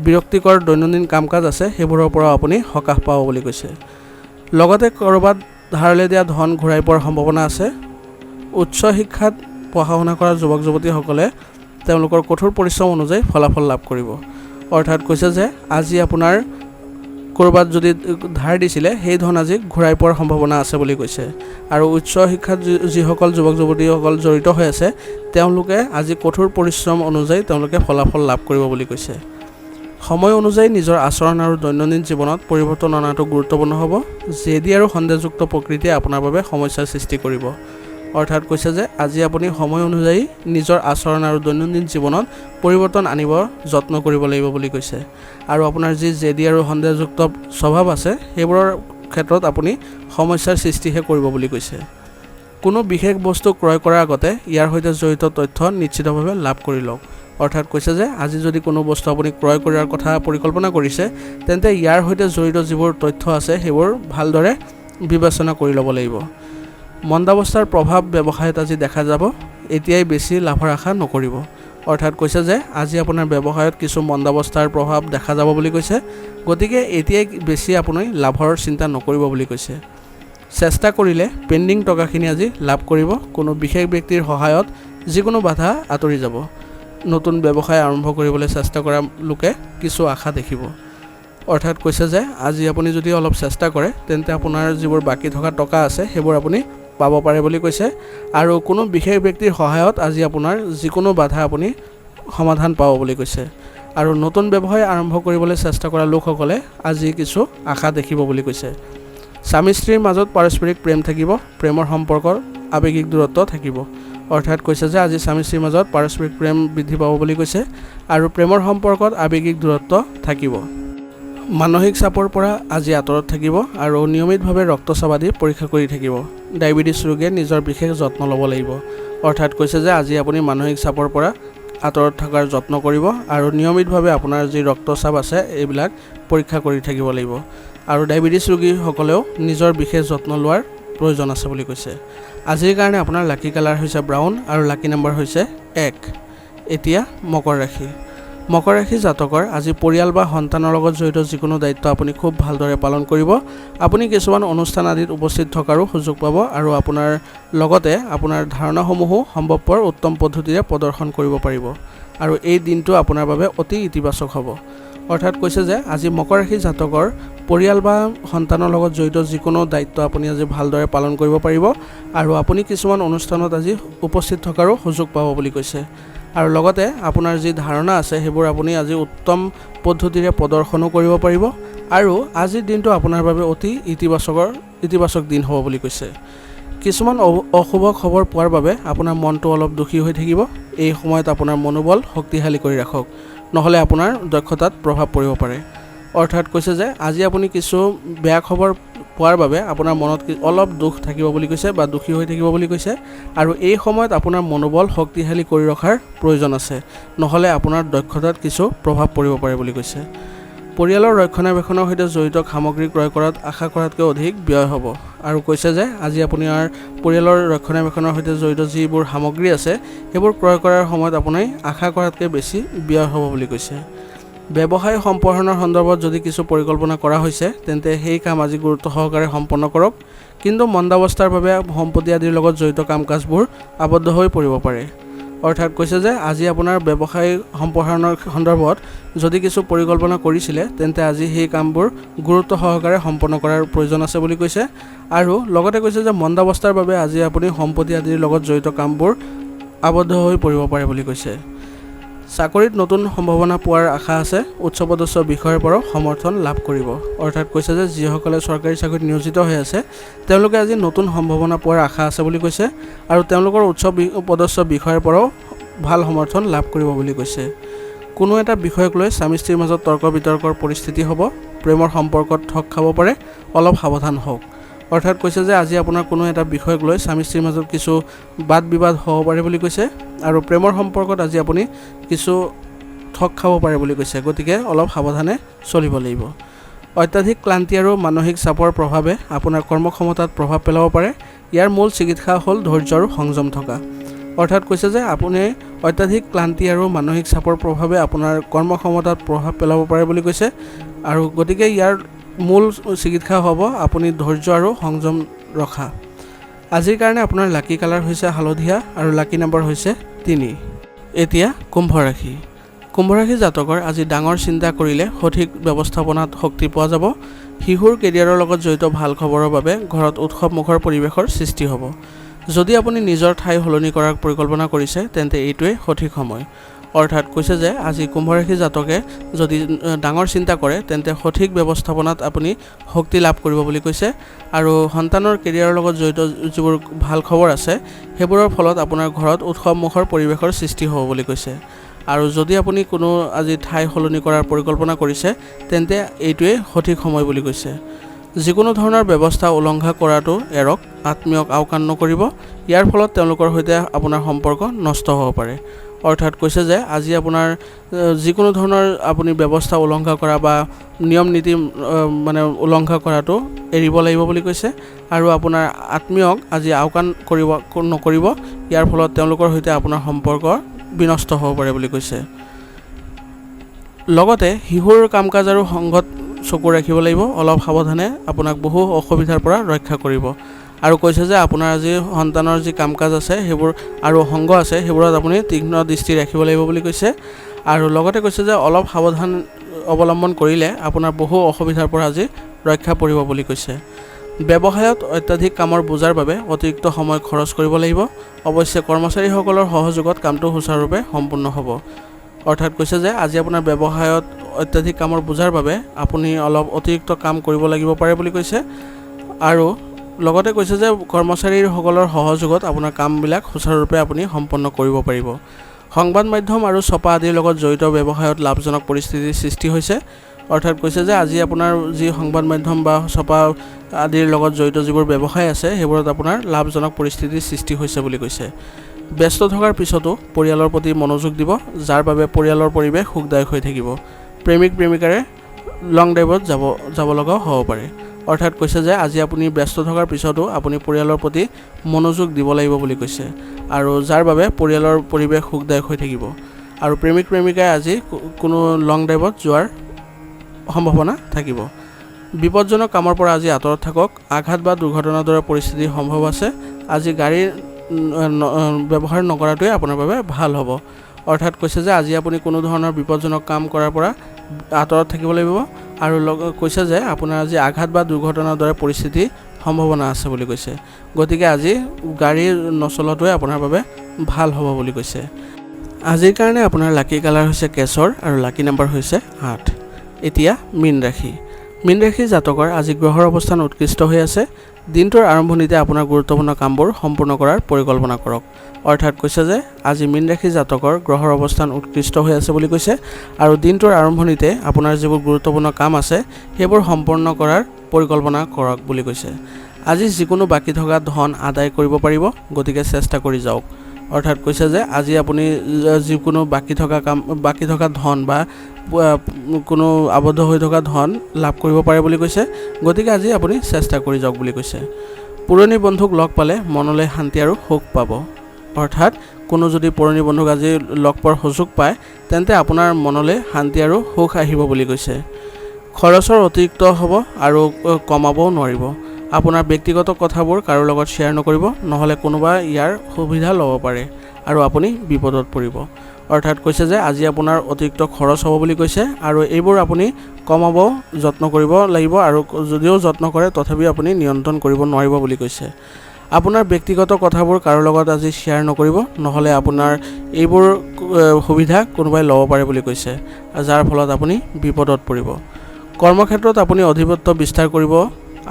বিৰক্তিকৰ দৈনন্দিন কাম কাজ আছে সেইবোৰৰ পৰাও আপুনি সকাহ পাব বুলি কৈছে। লগতে ক'ৰবাত ধাৰলৈ দিয়া ধন ঘূৰাই পোৱাৰ সম্ভাৱনা আছে। উচ্চ শিক্ষাত পঢ়া শুনা কৰা যুৱক যুৱতীসকলে তেওঁলোকৰ কঠোৰ পৰিশ্ৰম অনুযায়ী ফলাফল লাভ কৰিব। অৰ্থাৎ কৈছে যে আজি আপোনাৰ ক'ৰবাত যদি ধাৰ দিছিলে সেই ধন আজি ঘূৰাই পোৱাৰ সম্ভাৱনা আছে বুলি কৈছে, আৰু উচ্চ শিক্ষাত যিসকল যুৱক যুৱতীসকল জড়িত হৈ আছে তেওঁলোকে আজি কঠোৰ পৰিশ্ৰম অনুযায়ী তেওঁলোকে ফলাফল লাভ কৰিব বুলি কৈছে। সময় অনুযায়ী নিজৰ আচৰণ আৰু দৈনন্দিন জীৱনত পৰিৱৰ্তন অনাটো গুৰুত্বপূৰ্ণ হ'ব। জেদী আৰু সন্দেহযুক্ত প্ৰকৃতিয়ে আপোনাৰ বাবে সমস্যাৰ সৃষ্টি কৰিব। অৰ্থাৎ কৈছে যে আজি আপুনি সময় অনুযায়ী নিজৰ আচৰণ আৰু দৈনন্দিন জীৱনত পৰিৱৰ্তন আনিব যত্ন কৰিব লাগিব বুলি কৈছে, আৰু আপোনাৰ যি জেদী আৰু সন্দেহযুক্ত স্বভাৱ আছে সেইবোৰৰ ক্ষেত্ৰত আপুনি সমস্যাৰ সৃষ্টিহে কৰিব বুলি কৈছে। কোনো বিশেষ বস্তু ক্ৰয় কৰাৰ আগতে ইয়াৰ সৈতে জড়িত তথ্য নিশ্চিতভাৱে লাভ কৰি লওক। অৰ্থাৎ কৈছে যে আজি যদি কোনো বস্তু আপুনি ক্ৰয় কৰাৰ কথা পৰিকল্পনা কৰিছে তেন্তে ইয়াৰ সৈতে জড়িত যিবোৰ তথ্য আছে সেইবোৰ ভালদৰে বিবেচনা কৰি ল'ব লাগিব। মন্দাৱস্থাৰ প্ৰভাৱ ব্যৱসায়ত আজি দেখা যাব। এতিয়াই বেছি লাভৰ আশা নকৰিব। অৰ্থাৎ কৈছে যে আজি আপোনাৰ ব্যৱসায়ত কিছু মন্দাৱস্থাৰ প্ৰভাৱ দেখা যাব বুলি কৈছে, গতিকে এতিয়াই বেছি আপুনি লাভৰ চিন্তা নকৰিব বুলি কৈছে। চেষ্টা কৰিলে পেণ্ডিং টকাখিনি আজি লাভ কৰিব। কোনো বিশেষ ব্যক্তিৰ সহায়ত যিকোনো বাধা আঁতৰি যাব। নতুন ব্যৱসায় আৰম্ভ কৰিবলৈ চেষ্টা কৰা লোকে কিছু আশা দেখিব। অৰ্থাৎ কৈছে যে আজি আপুনি যদি অলপ চেষ্টা কৰে তেন্তে আপোনাৰ যিবোৰ বাকী থকা টকা আছে সেইবোৰ আপুনি পাব পাৰে বুলি কৈছে, আৰু কোনো বিশেষ ব্যক্তিৰ সহায়ত আজি আপোনাৰ যিকোনো বাধা আপুনি সমাধান পাব বুলি কৈছে। আৰু নতুন ব্যৱসায় আৰম্ভ কৰিবলৈ চেষ্টা কৰা লোকসকলে আজি কিছু আশা দেখিব বুলি কৈছে। স্বামী স্ত্ৰীৰ মাজত পাৰস্পৰিক প্ৰেম থাকিব। প্ৰেমৰ সম্পৰ্কৰ আৱেগিক দূৰত্ব থাকিব। অৰ্থাৎ কৈছে যে আজি স্বামী স্ত্ৰীৰ মাজত পাৰস্পৰিক প্ৰেম বৃদ্ধি পাব বুলি কৈছে আৰু প্ৰেমৰ সম্পৰ্কত আৱেগিক দূৰত্ব থাকিব। মানসিক চাপৰ পৰা আজি আঁতৰত থাকিব আৰু নিয়মিতভাৱে ৰক্তচাপ আদি পৰীক্ষা কৰি থাকিব। ডায়েবেটিছ ৰোগীয়ে নিজৰ বিশেষ যত্ন ল'ব লাগিব। অৰ্থাৎ কৈছে যে আজি আপুনি মানসিক চাপৰ পৰা আঁতৰত থকাৰ যত্ন কৰিব আৰু নিয়মিতভাৱে আপোনাৰ যি ৰক্তচাপ আছে এইবিলাক পৰীক্ষা কৰি থাকিব লাগিব আৰু ডায়েবেটিছ ৰোগীসকলেও নিজৰ বিশেষ যত্ন লোৱাৰ প্ৰয়োজন আছে বুলি কৈছে। আজিৰ কাৰণে আপোনাৰ লাকি কালাৰ হৈছে ব্ৰাউন আৰু লাকি নম্বৰ হৈছে 1। এতিয়া মকৰ ৰাশি। মকৰ ৰাশি জাতকৰ আজি পৰিয়াল বা সন্তানৰ লগত জড়িত যিকোনো দায়িত্ব আপুনি খুব ভালদৰে পালন কৰিব। আপুনি কিছুমান অনুষ্ঠান আদিত উপস্থিত থকাৰো সুযোগ পাব আৰু আপোনাৰ লগতে আপোনাৰ ধাৰণাসমূহো সম্ভৱপৰ উত্তম পদ্ধতিৰে প্ৰদৰ্শন কৰিব পাৰিব আৰু এই দিনটো আপোনাৰ বাবে অতি ইতিবাচক হ'ব। অৰ্থাৎ কৈছে যে আজি মকৰ ৰাশি জাতকৰ পৰিয়াল বা সন্তানৰ লগত জড়িত যিকোনো দায়িত্ব আপুনি আজি ভালদৰে পালন কৰিব পাৰিব আৰু আপুনি কিছুমান অনুষ্ঠানত আজি উপস্থিত থকাৰো সুযোগ পাব বুলি কৈছে আৰু লগতে আপোনাৰ যি ধাৰণা আছে সেইবোৰ আপুনি আজি উত্তম পদ্ধতিৰে প্ৰদৰ্শনো কৰিব পাৰিব আৰু আজিৰ দিনটো আপোনাৰ বাবে অতি ইতিবাচক দিন হ'ব বুলি কৈছে। কিছুমান অশুভ খবৰ পোৱাৰ বাবে আপোনাৰ মনটো অলপ দুখী হৈ থাকিব। এই সময়ত আপোনাৰ মনোবল শক্তিশালী কৰি ৰাখক, নহ'লে আপোনাৰ দক্ষতাত প্ৰভাৱ পৰিব পাৰে। অৰ্থাৎ কৈছে যে আজি আপুনি কিছু বেয়া খবৰ পোৱাৰ বাবে আপোনাৰ মনত অলপ দুখ থাকিব বুলি কৈছে বা দুখী হৈ থাকিব বুলি কৈছে আৰু এই সময়ত আপোনাৰ মনোবল শক্তিশালী কৰি ৰখাৰ প্ৰয়োজন আছে, নহ'লে আপোনাৰ দক্ষতাত কিছু প্ৰভাৱ পৰিব পাৰে বুলি কৈছে। পৰিয়ালৰ ৰক্ষণাবেক্ষণৰ সৈতে জড়িত সামগ্ৰী ক্ৰয় কৰাত আশা কৰাতকৈ অধিক ব্যয় হ'ব আৰু কৈছে যে আজি আপোনাৰ পৰিয়ালৰ ৰক্ষণাবেক্ষণৰ সৈতে জড়িত যিবোৰ সামগ্ৰী আছে সেইবোৰ ক্ৰয় কৰাৰ সময়ত আপুনি আশা কৰাতকৈ বেছি ব্যয় হ'ব বুলি কৈছে। ব্যৱসায় সম্প্ৰসাৰণৰ সন্দৰ্ভত যদি কিছু পৰিকল্পনা কৰা হৈছে তেন্তে সেই কাম আজি গুৰুত্ব সহকাৰে সম্পন্ন কৰক, কিন্তু মন্দাৱস্থাৰ বাবে সম্পত্তি আদিৰ লগত জড়িত কাম কাজবোৰ আবদ্ধ হৈ পৰিব পাৰে। অৰ্থাৎ কৈছে যে আজি আপোনাৰ ব্যৱসায় সম্প্ৰসাৰণৰ সন্দৰ্ভত যদি কিছু পৰিকল্পনা কৰিছিলে তেন্তে আজি সেই কামবোৰ গুৰুত্ব সহকাৰে সম্পন্ন কৰাৰ প্ৰয়োজন আছে বুলি কৈছে আৰু লগতে কৈছে যে মন্দাৱস্থাৰ বাবে আজি আপুনি সম্পত্তি আদিৰ লগত জড়িত কামবোৰ আবদ্ধ হৈ পৰিব পাৰে বুলি কৈছে। চাকৰিত নতুন সম্ভাৱনা পোৱাৰ আশা আছে। উচ্চপদস্থ বিষয়ৰ পৰাও সমৰ্থন লাভ কৰিব। অৰ্থাৎ কৈছে যে যিসকলে চৰকাৰী চাকৰিত নিয়োজিত হৈ আছে তেওঁলোকে আজি নতুন সম্ভাৱনা পোৱাৰ আশা আছে বুলি কৈছে আৰু তেওঁলোকৰ উচ্চপদস্থ বিষয়ৰ পৰাও ভাল সমৰ্থন লাভ কৰিব বুলি কৈছে। কোনো এটা বিষয়ক লৈ স্বামী স্ত্ৰীৰ মাজত তৰ্ক বিতৰ্কৰ পৰিস্থিতি হ'ব। প্ৰেমৰ সম্পৰ্কত ঠগ খাব পাৰে, অলপ সাৱধান হওক। অৰ্থাৎ কৈছে যে আজি আপোনাৰ কোনো এটা বিষয়ক লৈ স্বামী স্ত্ৰীৰ মাজত কিছু বাদ বিবাদ হ'ব পাৰে বুলি কৈছে আৰু প্ৰেমৰ সম্পৰ্কত আজি আপুনি কিছু ঠগ খাব পাৰে বুলি কৈছে, গতিকে অলপ সাৱধানে চলিব লাগিব। অত্যাধিক ক্লান্তি আৰু মানসিক চাপৰ প্ৰভাৱে আপোনাৰ কৰ্মক্ষমতাত প্ৰভাৱ পেলাব পাৰে। ইয়াৰ মূল চিকিৎসা হ'ল ধৈৰ্য আৰু সংযম থকা। অৰ্থাৎ কৈছে যে আপুনি অত্যাধিক ক্লান্তি আৰু মানসিক চাপৰ প্ৰভাৱে আপোনাৰ কৰ্মক্ষমতাত প্ৰভাৱ পেলাব পাৰে বুলি কৈছে আৰু গতিকে ইয়াৰ মূল চিকিৎসা হ'ব আপুনি ধৈৰ্য আৰু সংযম ৰখা। আজিৰ কাৰণে আপোনাৰ লাকি কালাৰ হৈছে হালধীয়া আৰু লাকি নম্বৰ হৈছে 3। এতিয়া কুম্ভ ৰাশি। কুম্ভ ৰাশি জাতকৰ আজি ডাঙৰ চিন্তা কৰিলে সঠিক ব্যৱস্থাপনাত শক্তি পোৱা যাব। শিশুৰ কেৰিয়াৰৰ লগত জড়িত ভাল খবৰৰ বাবে ঘৰত উৎসৱমুখৰ পৰিৱেশৰ সৃষ্টি হ'ব। যদি আপুনি নিজৰ ঠাই সলনি কৰাৰ পৰিকল্পনা কৰিছে তেন্তে এইটোৱে সঠিক সময়। অৰ্থাৎ কৈছে যে আজি কুম্ভ ৰাশি জাতকে যদি ডাঙৰ চিন্তা কৰে তেন্তে সঠিক ব্যৱস্থাপনাত আপুনি শক্তি লাভ কৰিব বুলি কৈছে আৰু সন্তানৰ কেৰিয়াৰৰ লগত জড়িত যিবোৰ ভাল খবৰ আছে সেইবোৰৰ ফলত আপোনাৰ ঘৰত উৎসৱমুখৰ পৰিৱেশৰ সৃষ্টি হ'ব বুলি কৈছে আৰু যদি আপুনি কোনো আজি ঠাই সলনি কৰাৰ পৰিকল্পনা কৰিছে তেন্তে এইটোৱে সঠিক সময় বুলি কৈছে। যিকোনো ধৰণৰ ব্যৱস্থা উলংঘা কৰাটো এৰক, আত্মীয়ক আওকাণ নকৰিব। ইয়াৰ ফলত তেওঁলোকৰ সৈতে আপোনাৰ সম্পৰ্ক নষ্ট হ'ব পাৰে। অৰ্থাৎ কৈছে যে আজি আপোনাৰ যিকোনো ধৰণৰ আপুনি ব্যৱস্থা উলংঘা কৰা বা নিয়ম নীতি উলংঘা কৰাটো এৰিব লাগিব বুলি কৈছে আৰু আপোনাৰ আত্মীয়ক আজি আওকাণ নকৰিব। ইয়াৰ ফলত তেওঁলোকৰ সৈতে আপোনাৰ সম্পৰ্ক বিনষ্ট হ'ব পাৰে বুলি কৈছে। লগতে শিশুৰ কাম কাজ আৰু সংগত চকু ৰাখিব লাগিব। অলপ সাৱধানে আপোনাক বহু অসুবিধাৰ পৰা ৰক্ষা কৰিব আৰু কৈছে যে আপোনাৰ আজি সন্তানৰ যি কাম কাজ আছে সেইবোৰ আৰু সংগ আছে সেইবোৰত আপুনি তীক্ষ্ণ দৃষ্টি ৰাখিব লাগিব বুলি কৈছে আৰু লগতে কৈছে যে অলপ সাৱধান অৱলম্বন কৰিলে আপোনাৰ বহু অসুবিধাৰ পৰা আজি ৰক্ষা পৰিব বুলি কৈছে। ব্যৱসায়ত অত্যাধিক কামৰ বোজাৰ বাবে অতিৰিক্ত সময় খৰচ কৰিব লাগিব। অৱশ্যে কৰ্মচাৰীসকলৰ সহযোগত কামটো সুচাৰুৰূপে সম্পূৰ্ণ হ'ব। অৰ্থাৎ কৈছে যে আজি আপোনাৰ ব্যৱসায়ত অত্যাধিক কামৰ বোজাৰ বাবে আপুনি অলপ অতিৰিক্ত কাম কৰিব লাগিব পাৰে বুলি কৈছে আৰু লগতে কৈছে যে কৰ্মচাৰীসকলৰ সহযোগত আপোনাৰ কামবিলাক সুচাৰুৰূপে আপুনি সম্পন্ন কৰিব পাৰিব। সংবাদ মাধ্যম আৰু ছপা আদিৰ লগত জড়িত ব্যৱসায়ত লাভজনক পৰিস্থিতিৰ সৃষ্টি হৈছে। অৰ্থাৎ কৈছে যে আজি আপোনাৰ যি সংবাদ মাধ্যম বা ছপা আদিৰ লগত জড়িত যিবোৰ ব্যৱসায় আছে সেইবোৰত আপোনাৰ লাভজনক পৰিস্থিতিৰ সৃষ্টি হৈছে বুলি কৈছে। ব্যস্ত থকাৰ পিছতো পৰিয়ালৰ প্ৰতি মনোযোগ দিব, যাৰ বাবে পৰিয়ালৰ পৰিৱেশ সুখদায়ক হৈ থাকিব। প্ৰেমিক প্ৰেমিকাৰে লং ড্ৰাইভত যাব লগাও হ'ব পাৰে। অৰ্থাৎ কৈছে যে আজি আপুনি ব্যস্ত থকাৰ পিছতো আপুনি পৰিয়ালৰ প্ৰতি মনোযোগ দিব লাগিব বুলি কৈছে, আৰু যাৰ বাবে পৰিয়ালৰ পৰিৱেশ সুখদায়ক হৈ থাকিব। আৰু প্ৰেমিক প্ৰেমিকাই আজি কোনো লং ড্ৰাইভত যোৱাৰ সম্ভাৱনা থাকিব। বিপদজনক কামৰ পৰা আজি আঁতৰত থাকক। আঘাত বা দুৰ্ঘটনাৰ দৰে পৰিস্থিতি সম্ভৱ আছে। আজি গাড়ী ব্যৱহাৰ নকৰাটোৱে আপোনাৰ বাবে ভাল হ'ব। অৰ্থাৎ কৈছে যে আজি আপুনি কোনো ধৰণৰ বিপদজনক কাম কৰাৰ পৰা আঁতৰত থাকিব লাগিব, আৰু কৈছে যে আপোনাৰ আজি আঘাত বা দুৰ্ঘটনাৰ দৰে পৰিস্থিতি সম্ভাৱনা আছে বুলি কৈছে। গতিকে আজি গাড়ী নচলোৱাটোৱে আপোনাৰ বাবে ভাল হ'ব বুলি কৈছে। আজিৰ কাৰণে আপোনাৰ লাকি কালাৰ হৈছে কেশৰ আৰু লাকি নাম্বাৰ হৈছে 8। এতিয়া মীন ৰাশি। মীন ৰাশিৰ জাতকৰ আজি গ্ৰহৰ অৱস্থান উৎকৃষ্ট হৈ আছে। দিনটোৰ আৰম্ভণিতে আপোনাৰ গুৰুত্বপূৰ্ণ কামবোৰ সম্পূৰ্ণ কৰাৰ পৰিকল্পনা কৰক। অৰ্থাৎ কৈছে যে আজি মীন ৰাশিৰ জাতকৰ গ্ৰহৰ অৱস্থান উৎকৃষ্ট হৈ আছে বুলি কৈছে, আৰু দিনটোৰ আৰম্ভণিতে আপোনাৰ যিবোৰ গুৰুত্বপূৰ্ণ কাম আছে সেইবোৰ সম্পূৰ্ণ কৰাৰ পৰিকল্পনা কৰক বুলি কৈছে। আজি যিকোনো বাকী থকা ধন আদায় কৰিব পাৰিব, গতিকে চেষ্টা কৰি যাওক। অৰ্থাৎ কৈছে যে আজি আপুনি যিকোনো বাকী থকা ধন বা কোনো আবদ্ধ হৈ থকা ধন লাভ কৰিব পাৰে বুলি কৈছে, গতিকে আজি আপুনি চেষ্টা কৰি যাওক বুলি কৈছে। পুৰণি বন্ধুক লগ পালে মনলৈ শান্তি আৰু সুখ পাব। অৰ্থাৎ কোনো যদি পুৰণি বন্ধুক আজি লগ পোৱাৰ সুযোগ পায় তেন্তে আপোনাৰ মনলৈ শান্তি আৰু সুখ আহিব বুলি কৈছে। খৰচৰ অতিৰিক্ত হ'ব আৰু কমাবও নোৱাৰিব। আপোনাৰ ব্যক্তিগত কথাবোৰ কাৰো লগত শ্বেয়াৰ নকৰিব, নহ'লে কোনোবা ইয়াৰ সুবিধা ল'ব পাৰে আৰু আপুনি বিপদত পৰিব। অৰ্থাৎ কৈছে যে আজি আপোনাৰ অতিৰিক্ত খৰচ হ'ব বুলি কৈছে, আৰু এইবোৰ আপুনি কমাব যত্ন কৰিব লাগিব, আৰু যদিও যত্ন কৰে তথাপিও আপুনি নিয়ন্ত্ৰণ কৰিব নোৱাৰিব বুলি কৈছে। আপোনাৰ ব্যক্তিগত কথাবোৰ কাৰো লগত আজি শ্বেয়াৰ নকৰিব, নহ'লে আপোনাৰ এইবোৰ সুবিধা কোনোবাই ল'ব পাৰে বুলি কৈছে, যাৰ ফলত আপুনি বিপদত পৰিব। কৰ্মক্ষেত্ৰত আপুনি অধিপত্য বিস্তাৰ কৰিব,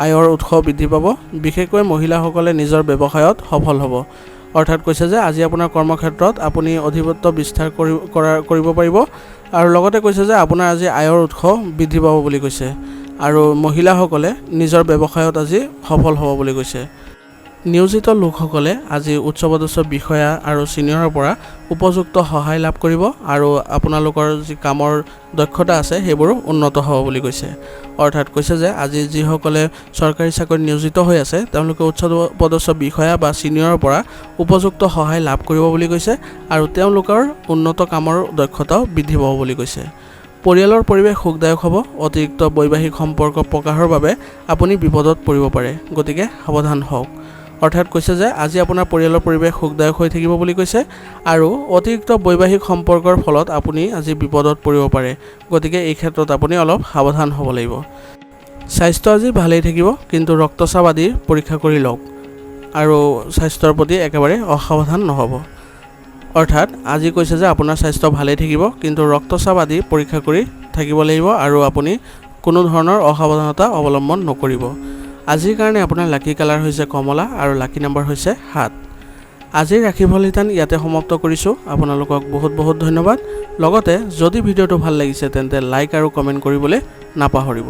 আয়ৰ উৎস বৃদ্ধি পাব। বিশেষকৈ মহিলাসকলে নিজৰ ব্যৱসায়ত সফল হ'ব। অৰ্থাৎ কৈছে যে আজি আপোনাৰ কৰ্মক্ষেত্ৰত আপুনি অধিপত্য বিস্তাৰ কৰিব পাৰিব, আৰু লগতে কৈছে যে আপোনাৰ আজি আয়ৰ উৎস বৃদ্ধি পাব বুলি কৈছে, আৰু মহিলাসকলে নিজৰ ব্যৱসায়ত আজি সফল হ'ব বুলি কৈছে। নিয়োজিত লোকসকলে আজি উচ্চপদস্থ বিষয়া আৰু ছিনিয়ৰৰ পৰা উপযুক্ত সহায় লাভ কৰিব, আৰু আপোনালোকৰ যি কামৰ দক্ষতা আছে সেইবোৰো উন্নত হ'ব বুলি কৈছে। অৰ্থাৎ কৈছে যে আজি যিসকলে চৰকাৰী চাকৰিত নিয়োজিত হৈ আছে তেওঁলোকে উচ্চপদস্থ বিষয়া বা ছিনিয়ৰৰ পৰা উপযুক্ত সহায় লাভ কৰিব বুলি কৈছে, আৰু তেওঁলোকৰ উন্নত কামৰ দক্ষতাও বৃদ্ধি পাব বুলি কৈছে। পৰিয়ালৰ পৰিৱেশ সুখদায়ক হ'ব। অতিৰিক্ত বৈবাহিক সম্পৰ্ক প্ৰকাশৰ বাবে আপুনি বিপদত পৰিব পাৰে, গতিকে সাৱধান হওক। অৰ্থাৎ কৈছে যে আজি আপোনাৰ পৰিয়ালৰ পৰিৱেশ সুখদায়ক হৈ থাকিব বুলি কৈছে, আৰু অতিৰিক্ত বৈবাহিক সম্পৰ্কৰ ফলত আপুনি আজি বিপদত পৰিব পাৰে, গতিকে এই ক্ষেত্ৰত আপুনি অলপ সাৱধান হ'ব লাগিব। স্বাস্থ্য আজি ভালেই থাকিব, কিন্তু ৰক্তচাপ আদি পৰীক্ষা কৰি লওক, আৰু স্বাস্থ্যৰ প্ৰতি একেবাৰে অসাৱধান নহ'ব। অৰ্থাৎ আজি কৈছে যে আপোনাৰ স্বাস্থ্য ভালেই থাকিব, কিন্তু ৰক্তচাপ আদি পৰীক্ষা কৰি থাকিব লাগিব, আৰু আপুনি কোনো ধৰণৰ অসাৱধানতা অৱলম্বন নকৰিব। আজিৰ কাৰণে আপোনাৰ লাকি কালাৰ হৈছে কমলা আৰু লাকি নাম্বাৰ হৈছে 7। আজিৰ ৰাশিফল শিতান ইয়াতে সমাপ্ত কৰিছোঁ। আপোনালোকক বহুত বহুত ধন্যবাদ। লগতে যদি ভিডিঅ'টো ভাল লাগিছে তেন্তে লাইক আৰু কমেণ্ট কৰিবলৈ নাপাহৰিব।